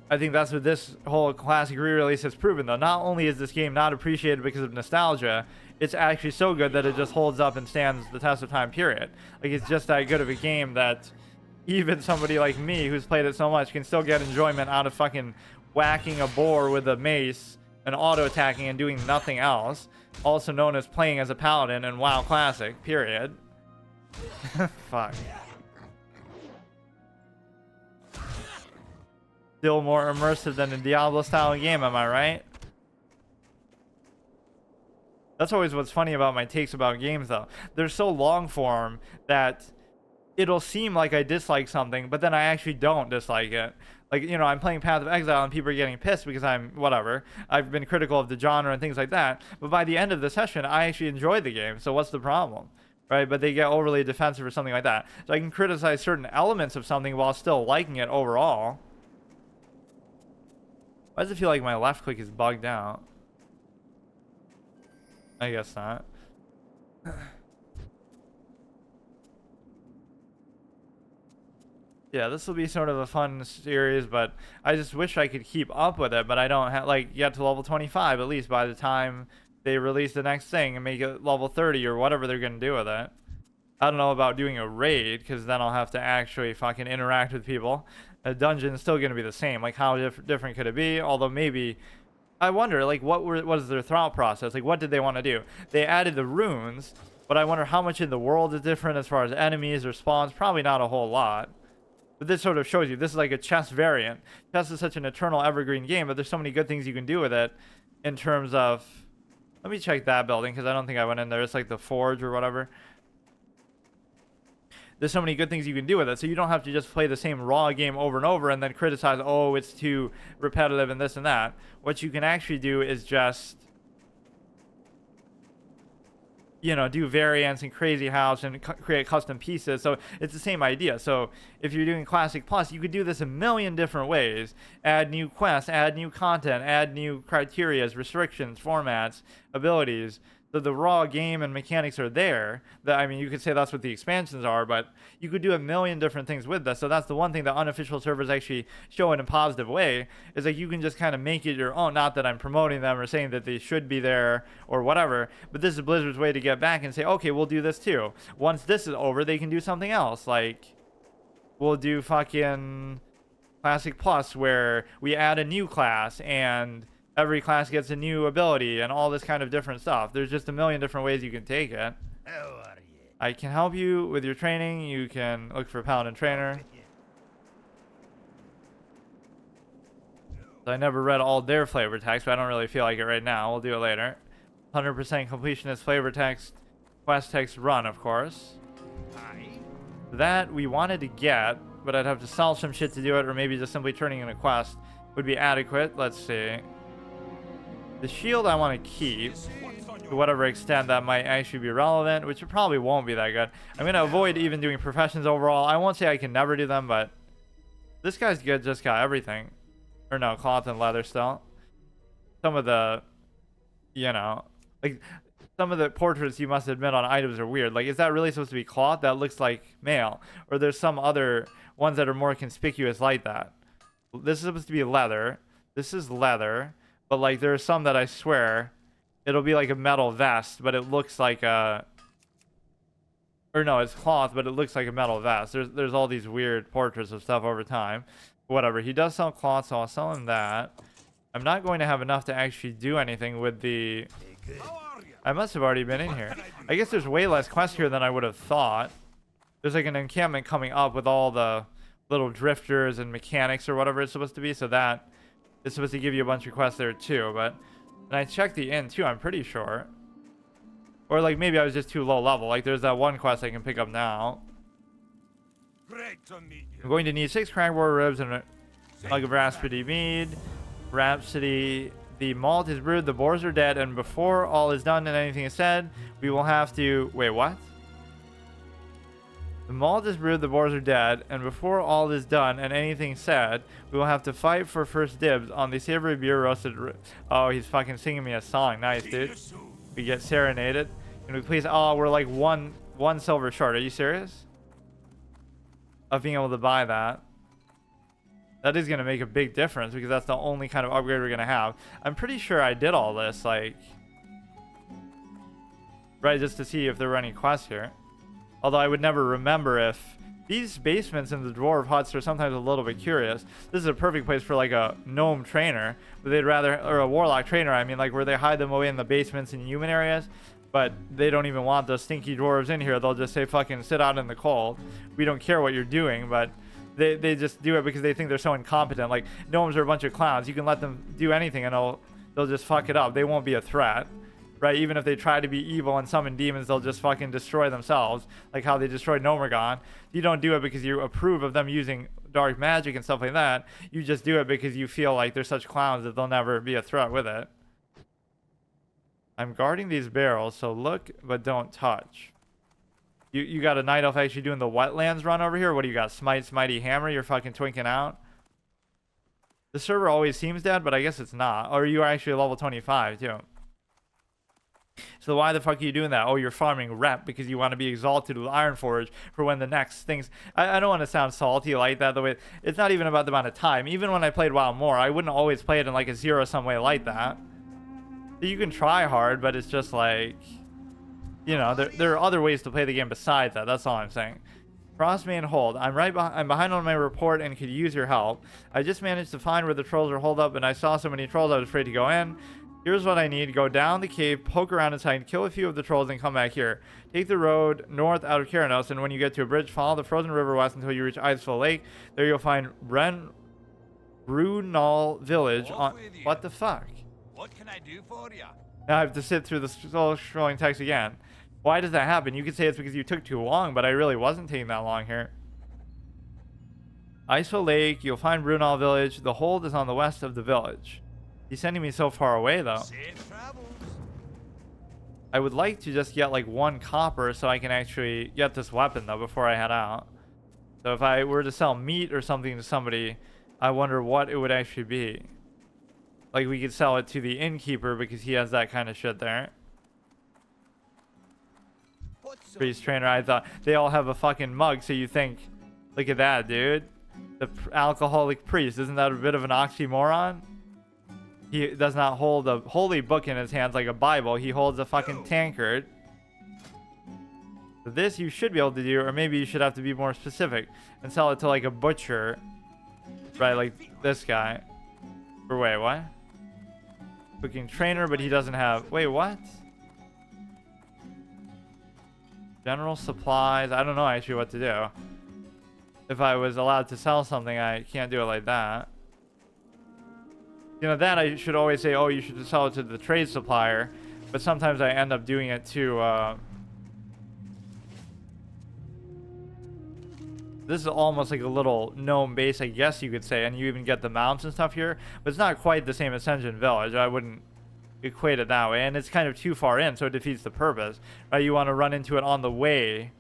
I think that's what this whole classic re-release has proven, though. Not only is this game not appreciated because of nostalgia, it's actually so good that it just holds up and stands the test of time, period. Like, it's just that good of a game that even somebody like me who's played it so much can still get enjoyment out of fucking whacking a boar with a mace and auto-attacking and doing nothing else. Also known as playing as a paladin in WoW Classic, period. Fuck. Still more immersive than a Diablo-style game, am I right? That's always what's funny about my takes about games, though. They're so long form that it'll seem like I dislike something, but then I actually don't dislike it. Like, you know, I'm playing Path of Exile and people are getting pissed because I'm whatever. I've been critical of the genre and things like that. But by the end of the session, I actually enjoy the game. So what's the problem? Right? But they get overly defensive or something like that. So I can criticize certain elements of something while still liking it overall. Why does it feel like my left click is bugged out? I guess not. Yeah, this will be sort of a fun series, but I just wish I could keep up with it, but I don't have, like, get to level 25 at least by the time they release the next thing and make it level 30 or whatever they're going to do with it. I don't know about doing a raid, because then I'll have to actually fucking interact with people. A dungeon is still going to be the same. Like, how different could it be? Although maybe, I wonder, like, what is their thought process? Like, what did they want to do? They added the runes, but I wonder how much in the world is different as far as enemies or spawns. Probably not a whole lot. But this sort of shows you, this is like a chess variant. Chess is such an eternal evergreen game, but there's so many good things you can do with it in terms of... Let me check that building, because I don't think I went in there. It's like the forge or whatever. there's so many good things you can do with it. So you don't have to just play the same raw game over and over and then criticize, oh, it's too repetitive and this and that. What you can actually do is just, you know, do variants and crazy house and create custom pieces. So it's the same idea. So if you're doing Classic Plus, you could do this a million different ways. Add new quests, add new content, add new criterias, restrictions, formats, abilities. So the raw game and mechanics are there. I mean, you could say that's what the expansions are, but you could do a million different things with this. So that's the one thing that unofficial servers actually show in a positive way, is like you can just kind of make it your own. Not that I'm promoting them or saying that they should be there or whatever, but this is Blizzard's way to get back and say, okay, we'll do this too. Once this is over, they can do something else. Like, we'll do fucking Classic Plus where we add a new class and every class gets a new ability and all this kind of different stuff. There's just a million different ways you can take it. How are you? I can help you with your training. You can look for Paladin Trainer. So I never read all their flavor text, but I don't really feel like it right now. We'll do it later. 100% completionist flavor text, quest text run, of course. Aye. That we wanted to get, but I'd have to sell some shit to do it, or maybe just simply turning in a quest would be adequate. Let's see. The shield I want to keep to whatever extent that might actually be relevant, which it probably won't be that good. I'm going to avoid even doing professions overall. I won't say I can never do them, but this guy's good, just got everything. Or no, cloth and leather still. Some of the, you know, like some of the portraits you must admit on items are weird. Like, is that really supposed to be cloth? That looks like mail. Or there's some other ones that are more conspicuous like that. This is supposed to be leather. This is leather. But, like, there are some that I swear it'll be like a metal vest, but it looks like a... Or no, it's cloth, but it looks like a metal vest. There's all these weird portraits of stuff over time. Whatever. He does sell cloth, so I'll sell him that. I'm not going to have enough to actually do anything with the... I must have already been in here. I guess there's way less quests here than I would have thought. There's like an encampment coming up with all the little drifters and mechanics or whatever it's supposed to be, so that... It's supposed to give you a bunch of quests there too, but... And I checked the inn too, I'm pretty sure. Or like maybe I was just too low level. Like there's that one quest I can pick up now. Great to meet you. I'm going to need 6 crackboard ribs and a mug of Rhapsody mead. Rhapsody, the malt is brewed, the boars are dead, and before all is done and anything is said, we will have to... Wait, what? The malt is brewed, the boars are dead, and before all is done and anything said, we will have to fight for first dibs on the savory beer roasted. Oh, he's fucking singing me a song. Nice, dude. We get serenaded. Can we please? Oh, we're like one silver short. Are you serious? Of being able to buy that. That is gonna make a big difference because that's the only kind of upgrade we're gonna have. I'm pretty sure I did all this, like, right, just to see if there were any quests here. Although I would never remember if these basements in the dwarf huts are sometimes a little bit curious. This is a perfect place for like a gnome trainer, but they'd rather, or a warlock trainer, I mean, like where they hide them away in the basements and human areas, but they don't even want those stinky dwarves in here. They'll just say, fucking sit out in the cold. We don't care what you're doing, but they just do it because they think they're so incompetent. Like, gnomes are a bunch of clowns. You can let them do anything and they'll just fuck it up. They won't be a threat. Right, even if they try to be evil and summon demons, they'll just fucking destroy themselves, like how they destroyed Gnomeregan. You don't do it because you approve of them using dark magic and stuff like that. You just do it because you feel like they're such clowns that they'll never be a threat with it. I'm guarding these barrels, so look but don't touch. You got a night elf actually doing the wetlands run over here? What do you got? Smite, Smitey, Hammer? You're fucking twinking out? The server always seems dead, but I guess it's not. Or you are actually level 25 too. So why the fuck are you doing that? Oh, you're farming rep because you want to be exalted with Ironforge for when the next things... I don't want to sound salty like that. The way it's not even about the amount of time. Even when I played WoW more, I wouldn't always play it in like a zero-sum way like that. So you can try hard, but it's just like... You know, there are other ways to play the game besides that. That's all I'm saying. Frostmane hold. I'm behind on my report and could use your help. I just managed to find where the trolls are holed up, and I saw so many trolls I was afraid to go in. Here's what I need. Go down the cave, poke around inside, kill a few of the trolls, and come back here. Take the road north out of Keranos, and when you get to a bridge, follow the frozen river west until you reach Icefall Lake. There you'll find Brunal Village on... What the fuck? What can I do for you? Now I have to sit through the scrolling text again. Why does that happen? You could say it's because you took too long, but I really wasn't taking that long here. Iceful Lake, you'll find Brunel Village. The hold is on the west of the village. He's sending me so far away, though. Safe travels. I would like to just get like 1 copper so I can actually get this weapon, though, before I head out. So if I were to sell meat or something to somebody, I wonder what it would actually be. Like, we could sell it to the innkeeper because he has that kind of shit there. Priest trainer, I thought they all have a fucking mug, so you think, look at that, dude. The alcoholic priest, isn't that a bit of an oxymoron? He does not hold a holy book in his hands like a Bible. He holds a fucking tankard. So this you should be able to do, or maybe you should have to be more specific and sell it to like a butcher, right? Like this guy. Or wait, what? Cooking trainer, but he doesn't have. Wait, what? General supplies. I don't know actually what to do. If I was allowed to sell something, I can't do it like that. You know, that I should always say, oh, you should sell it to the trade supplier. But sometimes I end up doing it to, this is almost like a little gnome base, I guess you could say. And you even get the mounts and stuff here. But it's not quite the same as Ascension Village. I wouldn't equate it that way. And it's kind of too far in, so it defeats the purpose. Right? You want to run into it on the way.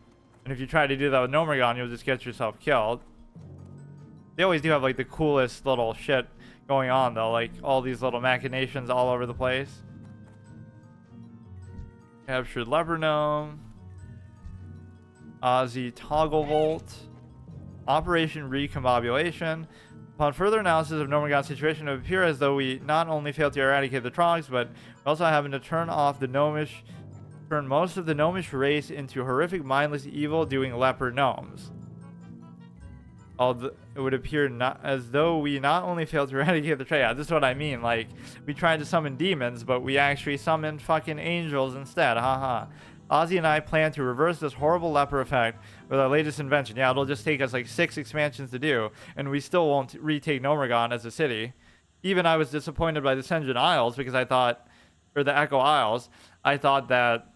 And if you try to do that with Gnomeregan, you'll just get yourself killed. They always do have like the coolest little shit going on though, like all these little machinations all over the place. Captured leper gnome. Ozzy Togglevolt. Operation Recombobulation. Upon further analysis of Gnomeregan's situation, it would appear as though we not only failed to eradicate the Trogs, but we also happened to turn most of the gnomish race into horrific, mindless, evil-doing leper gnomes. It would appear not as though we not only failed to eradicate the trade. Yeah, this is what I mean. Like, we tried to summon demons, but we actually summoned fucking angels instead. Haha. Ozzy and I plan to reverse this horrible leper effect with our latest invention. Yeah, it'll just take us like 6 expansions to do, and we still won't retake Gnomeregan as a city. Even I was disappointed by the Senjin Isles because I thought, or the Echo Isles, I thought that,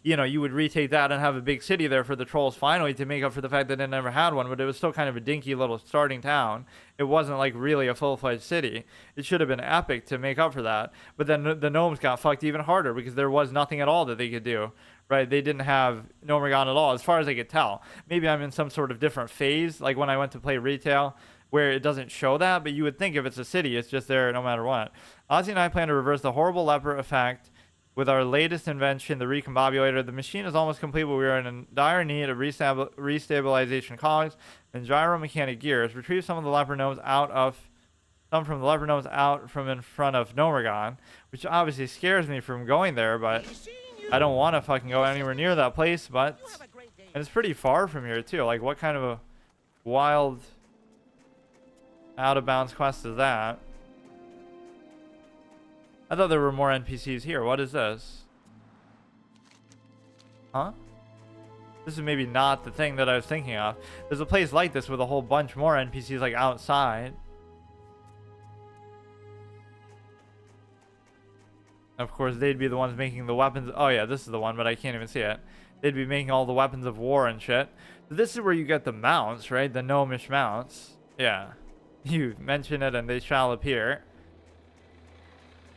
you know, you would retake that and have a big city there for the trolls finally to make up for the fact that it never had one, but it was still kind of a dinky little starting town. It wasn't like really a full-fledged city. It should have been epic to make up for that. But then the gnomes got fucked even harder because there was nothing at all that they could do, right? They didn't have Gnomeregan at all, as far as I could tell. Maybe I'm in some sort of different phase, like when I went to play retail, where it doesn't show that, but you would think if it's a city, it's just there no matter what. Ozzy and I plan to reverse the horrible leper effect with our latest invention, the Recombobulator. The machine is almost complete, but we are in dire need of restabilization cogs and gyromechanic gears. Retrieve some of the leper gnomes from in front of Gnomeregan, which obviously scares me from going there, but I don't want to fucking go anywhere near that place. But and it's pretty far from here too. Like, what kind of a wild out of bounds quest is that? I thought there were more NPCs here. What is this? Huh? This is maybe not the thing that I was thinking of. There's a place like this with a whole bunch more NPCs like outside. Of course, they'd be the ones making the weapons. Oh yeah, this is the one, but I can't even see it. They'd be making all the weapons of war and shit. This is where you get the mounts, right? The gnomish mounts. Yeah. You mention it and they shall appear.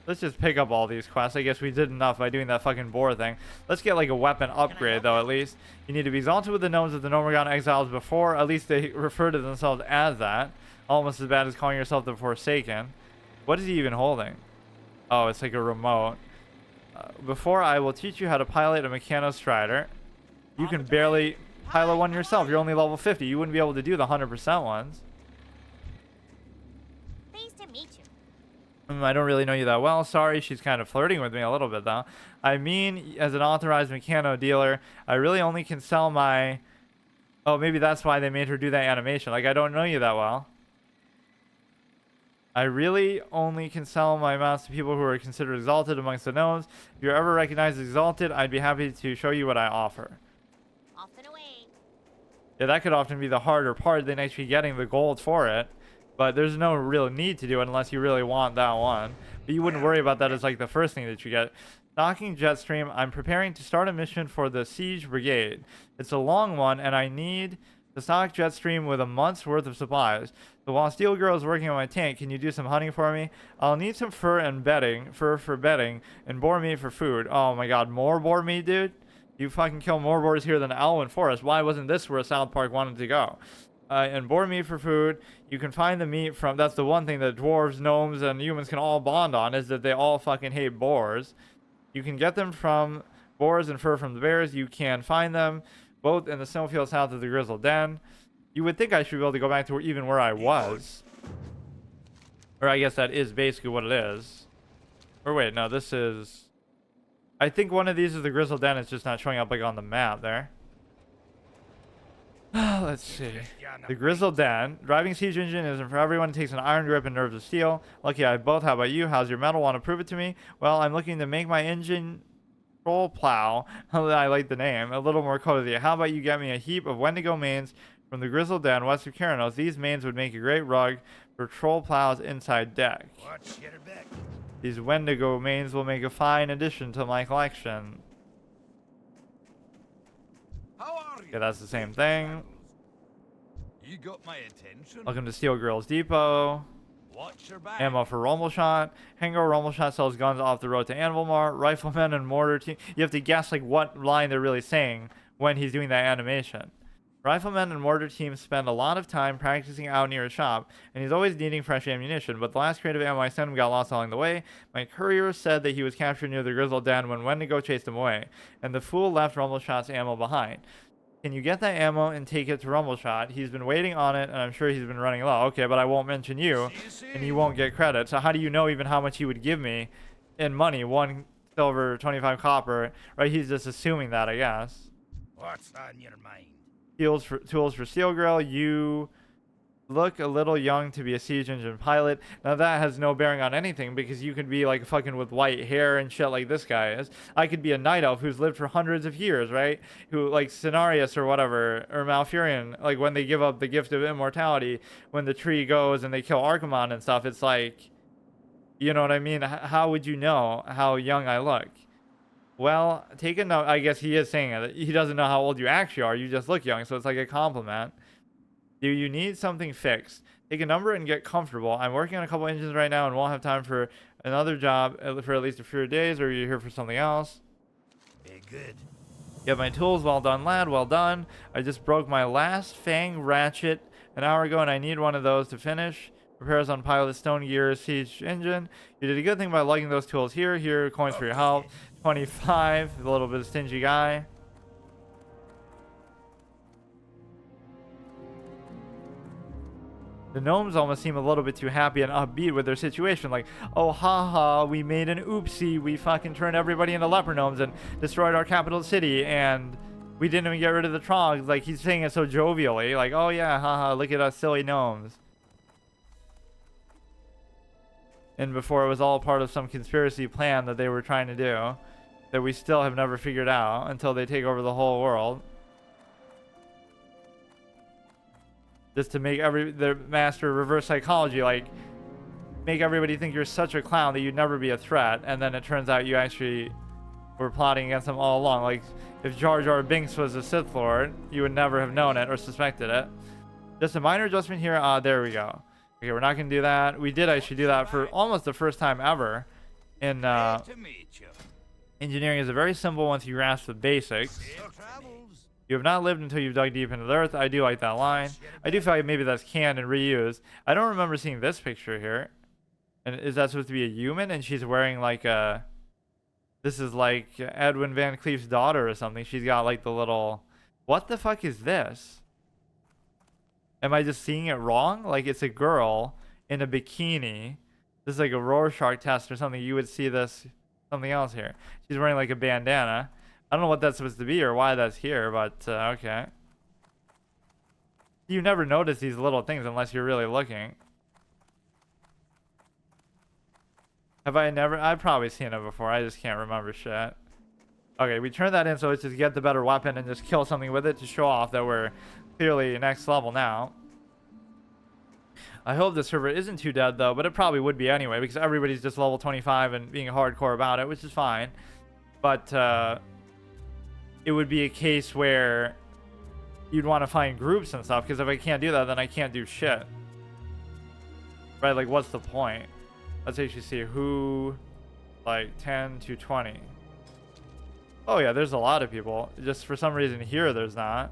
Let's just pick up all these quests. I guess we did enough by doing that fucking boar thing. Let's get like a weapon upgrade though, at least. You need to be exalted with the gnomes of the Gnomeregan exiles before. At least they refer to themselves as that. Almost as bad as calling yourself the Forsaken. What is he even holding? Oh, it's like a remote. Before I will teach you how to pilot a Mechano Strider. You can barely pilot one yourself. You're only level 50. You wouldn't be able to do the 100% ones. Pleased to meet you. I don't really know you that well. Sorry, she's kind of flirting with me a little bit, though. I mean, as an authorized Mechano dealer, I really only can sell my... Oh, maybe that's why they made her do that animation. Like, I don't know you that well. I really only can sell my mounts to people who are considered exalted amongst the gnomes. If you're ever recognized as exalted, I'd be happy to show you what I offer. Off and away. Yeah, that could often be the harder part than actually getting the gold for it. But there's no real need to do it unless you really want that one. But you wouldn't worry about that as like the first thing that you get. Docking jet stream. I'm preparing to start a mission for the Siege Brigade. It's a long one, and I need to stock jet stream with a month's worth of supplies. So while Steel Girl is working on my tank, can you do some hunting for me? I'll need some fur for bedding, and boar meat for food. Oh my god, more boar meat, dude? You fucking kill more boars here than Elwyn Forest. Why wasn't this where South Park wanted to go? And boar meat for food. You can find the meat from... That's the one thing that dwarves, gnomes, and humans can all bond on, is that they all fucking hate boars. You can get them from boars and fur from the bears. You can find them both in the snowfield south of the Grizzled Den. You would think I should be able to go back to even where I was. Or I guess that is basically what it is. Or wait, no, this is... I think one of these is the Grizzled Den. It's just not showing up like on the map there. Let's see. The Grizzled Den. Driving siege engine isn't for everyone. It takes an iron grip and nerves of steel. Lucky I have both. How about you? How's your metal? Want to prove it to me? Well, I'm looking to make my engine troll plow. I like the name. A little more cozy. How about you get me a heap of Wendigo manes from the Grizzled Den west of Keranos? These manes would make a great rug for troll plows inside deck. Watch, get her back. These Wendigo manes will make a fine addition to my collection. How are you? Okay, that's the same thing. You got my attention. Welcome to Steel Girls Depot. Watch your back. Ammo for Rumbleshot. Hangar Rumbleshot sells guns off the road to Anvilmar. Riflemen and mortar team. You have to guess like what line they're really saying when he's doing that animation. Riflemen and mortar teams spend a lot of time practicing out near a shop, and he's always needing fresh ammunition, but the last crate of ammo I sent him got lost along the way. My courier said that he was captured near the Grizzled Den when Wendigo chased him away, and the fool left Rumbleshot's ammo behind. Can you get that ammo and take it to Rumbleshot? He's been waiting on it, and I'm sure he's been running low. Okay, but I won't mention you, and you won't get credit. So how do you know even how much he would give me in money? 1 silver, 25 copper, right? He's just assuming that, I guess. What's on your mind? Tools for Steel Girl. You look a little young to be a siege engine pilot. Now that has no bearing on anything because you could be like fucking with white hair and shit like this guy is. I could be a night elf who's lived for hundreds of years, right? Who like Cenarius or whatever, or Malfurion, like when they give up the gift of immortality, when the tree goes and they kill Archimonde and stuff, it's like, you know what I mean? How would you know how young I look? Well, take a note. I guess he is saying it. He doesn't know how old you actually are. You just look young, so it's like a compliment. Do you need something fixed? Take a number and get comfortable. I'm working on a couple engines right now and won't have time for another job for at least a few days, or you're here for something else. Very good. Get my tools. Well done, lad. Well done. I just broke my last fang ratchet an hour ago, and I need one of those to finish. Repairs on pilot stone gear siege engine. You did a good thing by lugging those tools here. Here, coins for your help. 25, a little bit of stingy guy. The gnomes almost seem a little bit too happy and upbeat with their situation. Like, oh, haha, we made an oopsie. We fucking turned everybody into leper gnomes and destroyed our capital city. And we didn't even get rid of the trogs. Like, he's saying it so jovially. Like, oh, yeah, haha, look at us silly gnomes. And before it was all part of some conspiracy plan that they were trying to do. That we still have never figured out until they take over the whole world. Just to make their master reverse psychology, like make everybody think you're such a clown that you'd never be a threat, and then it turns out you actually were plotting against them all along. Like if Jar Jar Binks was a Sith Lord, you would never have known it or suspected it. Just a minor adjustment here. There we go. Okay, we're not gonna do that. We did actually do that for almost the first time ever in engineering. Is a very simple once you grasp the basics. You have not lived until you've dug deep into the earth. I do like that line. I do feel like maybe that's canned and reused. I don't remember seeing this picture here. And is that supposed to be a human? And she's wearing like a... This is like Edwin Van Cleef's daughter or something. She's got like the little... What the fuck is this? Am I just seeing it wrong? Like it's a girl in a bikini. This is like a Rorschach test or something. You would see this... Something else here. She's wearing like a bandana. I don't know what that's supposed to be or why that's here, but okay. You never notice these little things unless you're really looking. Have I never? I've probably seen it before. I just can't remember shit. Okay, we turn that in so let's just get the better weapon and just kill something with it to show off that we're clearly next level now. I hope the server isn't too dead though, but it probably would be anyway because everybody's just level 25 and being hardcore about it, which is fine. But it would be a case where you'd want to find groups and stuff, because if I can't do that, then I can't do shit. Right, like what's the point? Let's actually see who, like 10 to 20. Oh yeah, there's a lot of people. Just for some reason here there's not.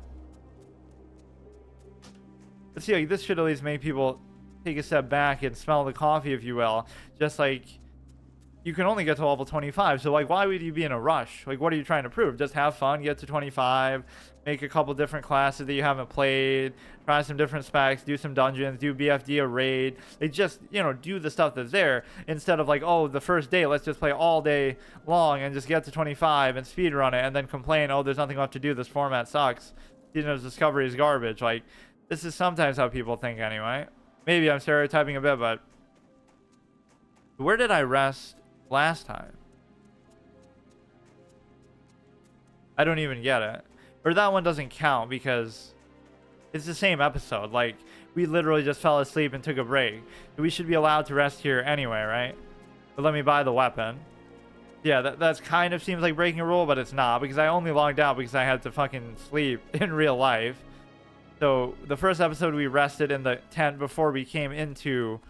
Let's see, like this should at least make people take a step back and smell the coffee, if you will. Just like you can only get to level 25, so like why would you be in a rush? Like what are you trying to prove? Just have fun, get to 25, make a couple different classes that you haven't played, try some different specs, do some dungeons, do BFD, a raid. They just, you know, do the stuff that's there instead of like, oh, the first day let's just play all day long and just get to 25 and speedrun it and then complain, oh, there's nothing left to do, this format sucks, Season of Discovery is garbage. Like this is sometimes how people think anyway. Maybe I'm stereotyping a bit, but where did I rest last time? I don't even get it. Or that one doesn't count because it's the same episode. Like we literally just fell asleep and took a break. We should be allowed to rest here anyway, right? But let me buy the weapon. Yeah, that's kind of seems like breaking a rule, but it's not, because I only logged out because I had to fucking sleep in real life. So the first episode we rested in the tent before we came into,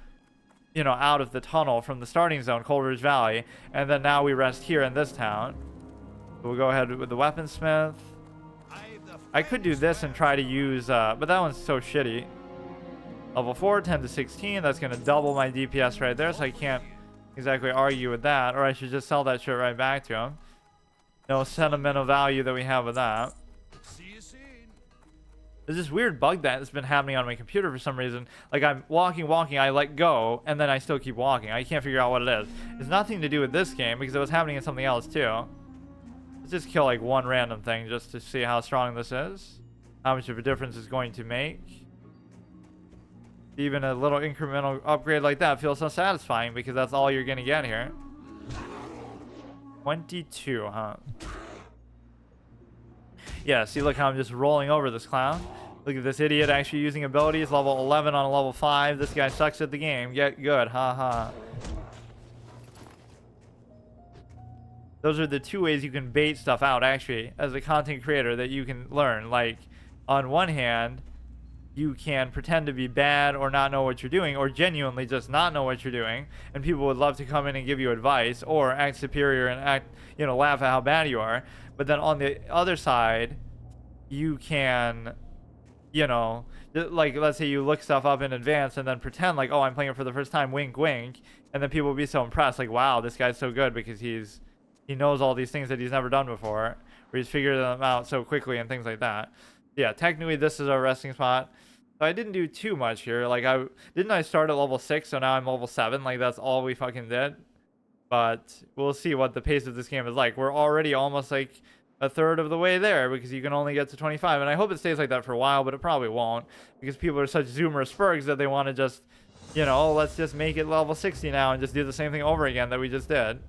you know, out of the tunnel from the starting zone, Cold Ridge Valley, and then now we rest here in this town. So we'll go ahead with the weaponsmith. I could do this and try to use, but that one's so shitty. Level 4, 10 to 16, that's going to double my DPS right there, so I can't exactly argue with that, or I should just sell that shit right back to him. No sentimental value that we have with that. There's this weird bug that's been happening on my computer for some reason. Like I'm walking, I let go, and then I still keep walking. I can't figure out what it is. It's nothing to do with this game, because it was happening in something else too. Let's just kill like one random thing just to see how strong this is. How much of a difference it's going to make. Even a little incremental upgrade like that feels so satisfying, because that's all you're going to get here. 22, huh? Yeah, see, look how I'm just rolling over this clown. Look at this idiot actually using abilities. Level 11 on a level 5. This guy sucks at the game. Get good. Ha. Those are the two ways you can bait stuff out, actually, as a content creator that you can learn. Like, on one hand, you can pretend to be bad or not know what you're doing, or genuinely just not know what you're doing, and people would love to come in and give you advice, or act superior and act, you know, laugh at how bad you are. But then on the other side, you can, you know, like let's say you look stuff up in advance and then pretend like, oh, I'm playing it for the first time, wink wink, and then people will be so impressed, like, wow, this guy's so good because he knows all these things that he's never done before, or he's figured them out so quickly and things like that. Yeah, technically this is our resting spot. So I didn't do too much here. Like I start at level 6, so now I'm level 7. Like that's all we fucking did. But we'll see what the pace of this game is like. We're already almost like a third of the way there, because you can only get to 25, and I hope it stays like that for a while, but it probably won't, because people are such zoomer spurgs that they want to just, you know, let's just make it level 60 now and just do the same thing over again that we just did.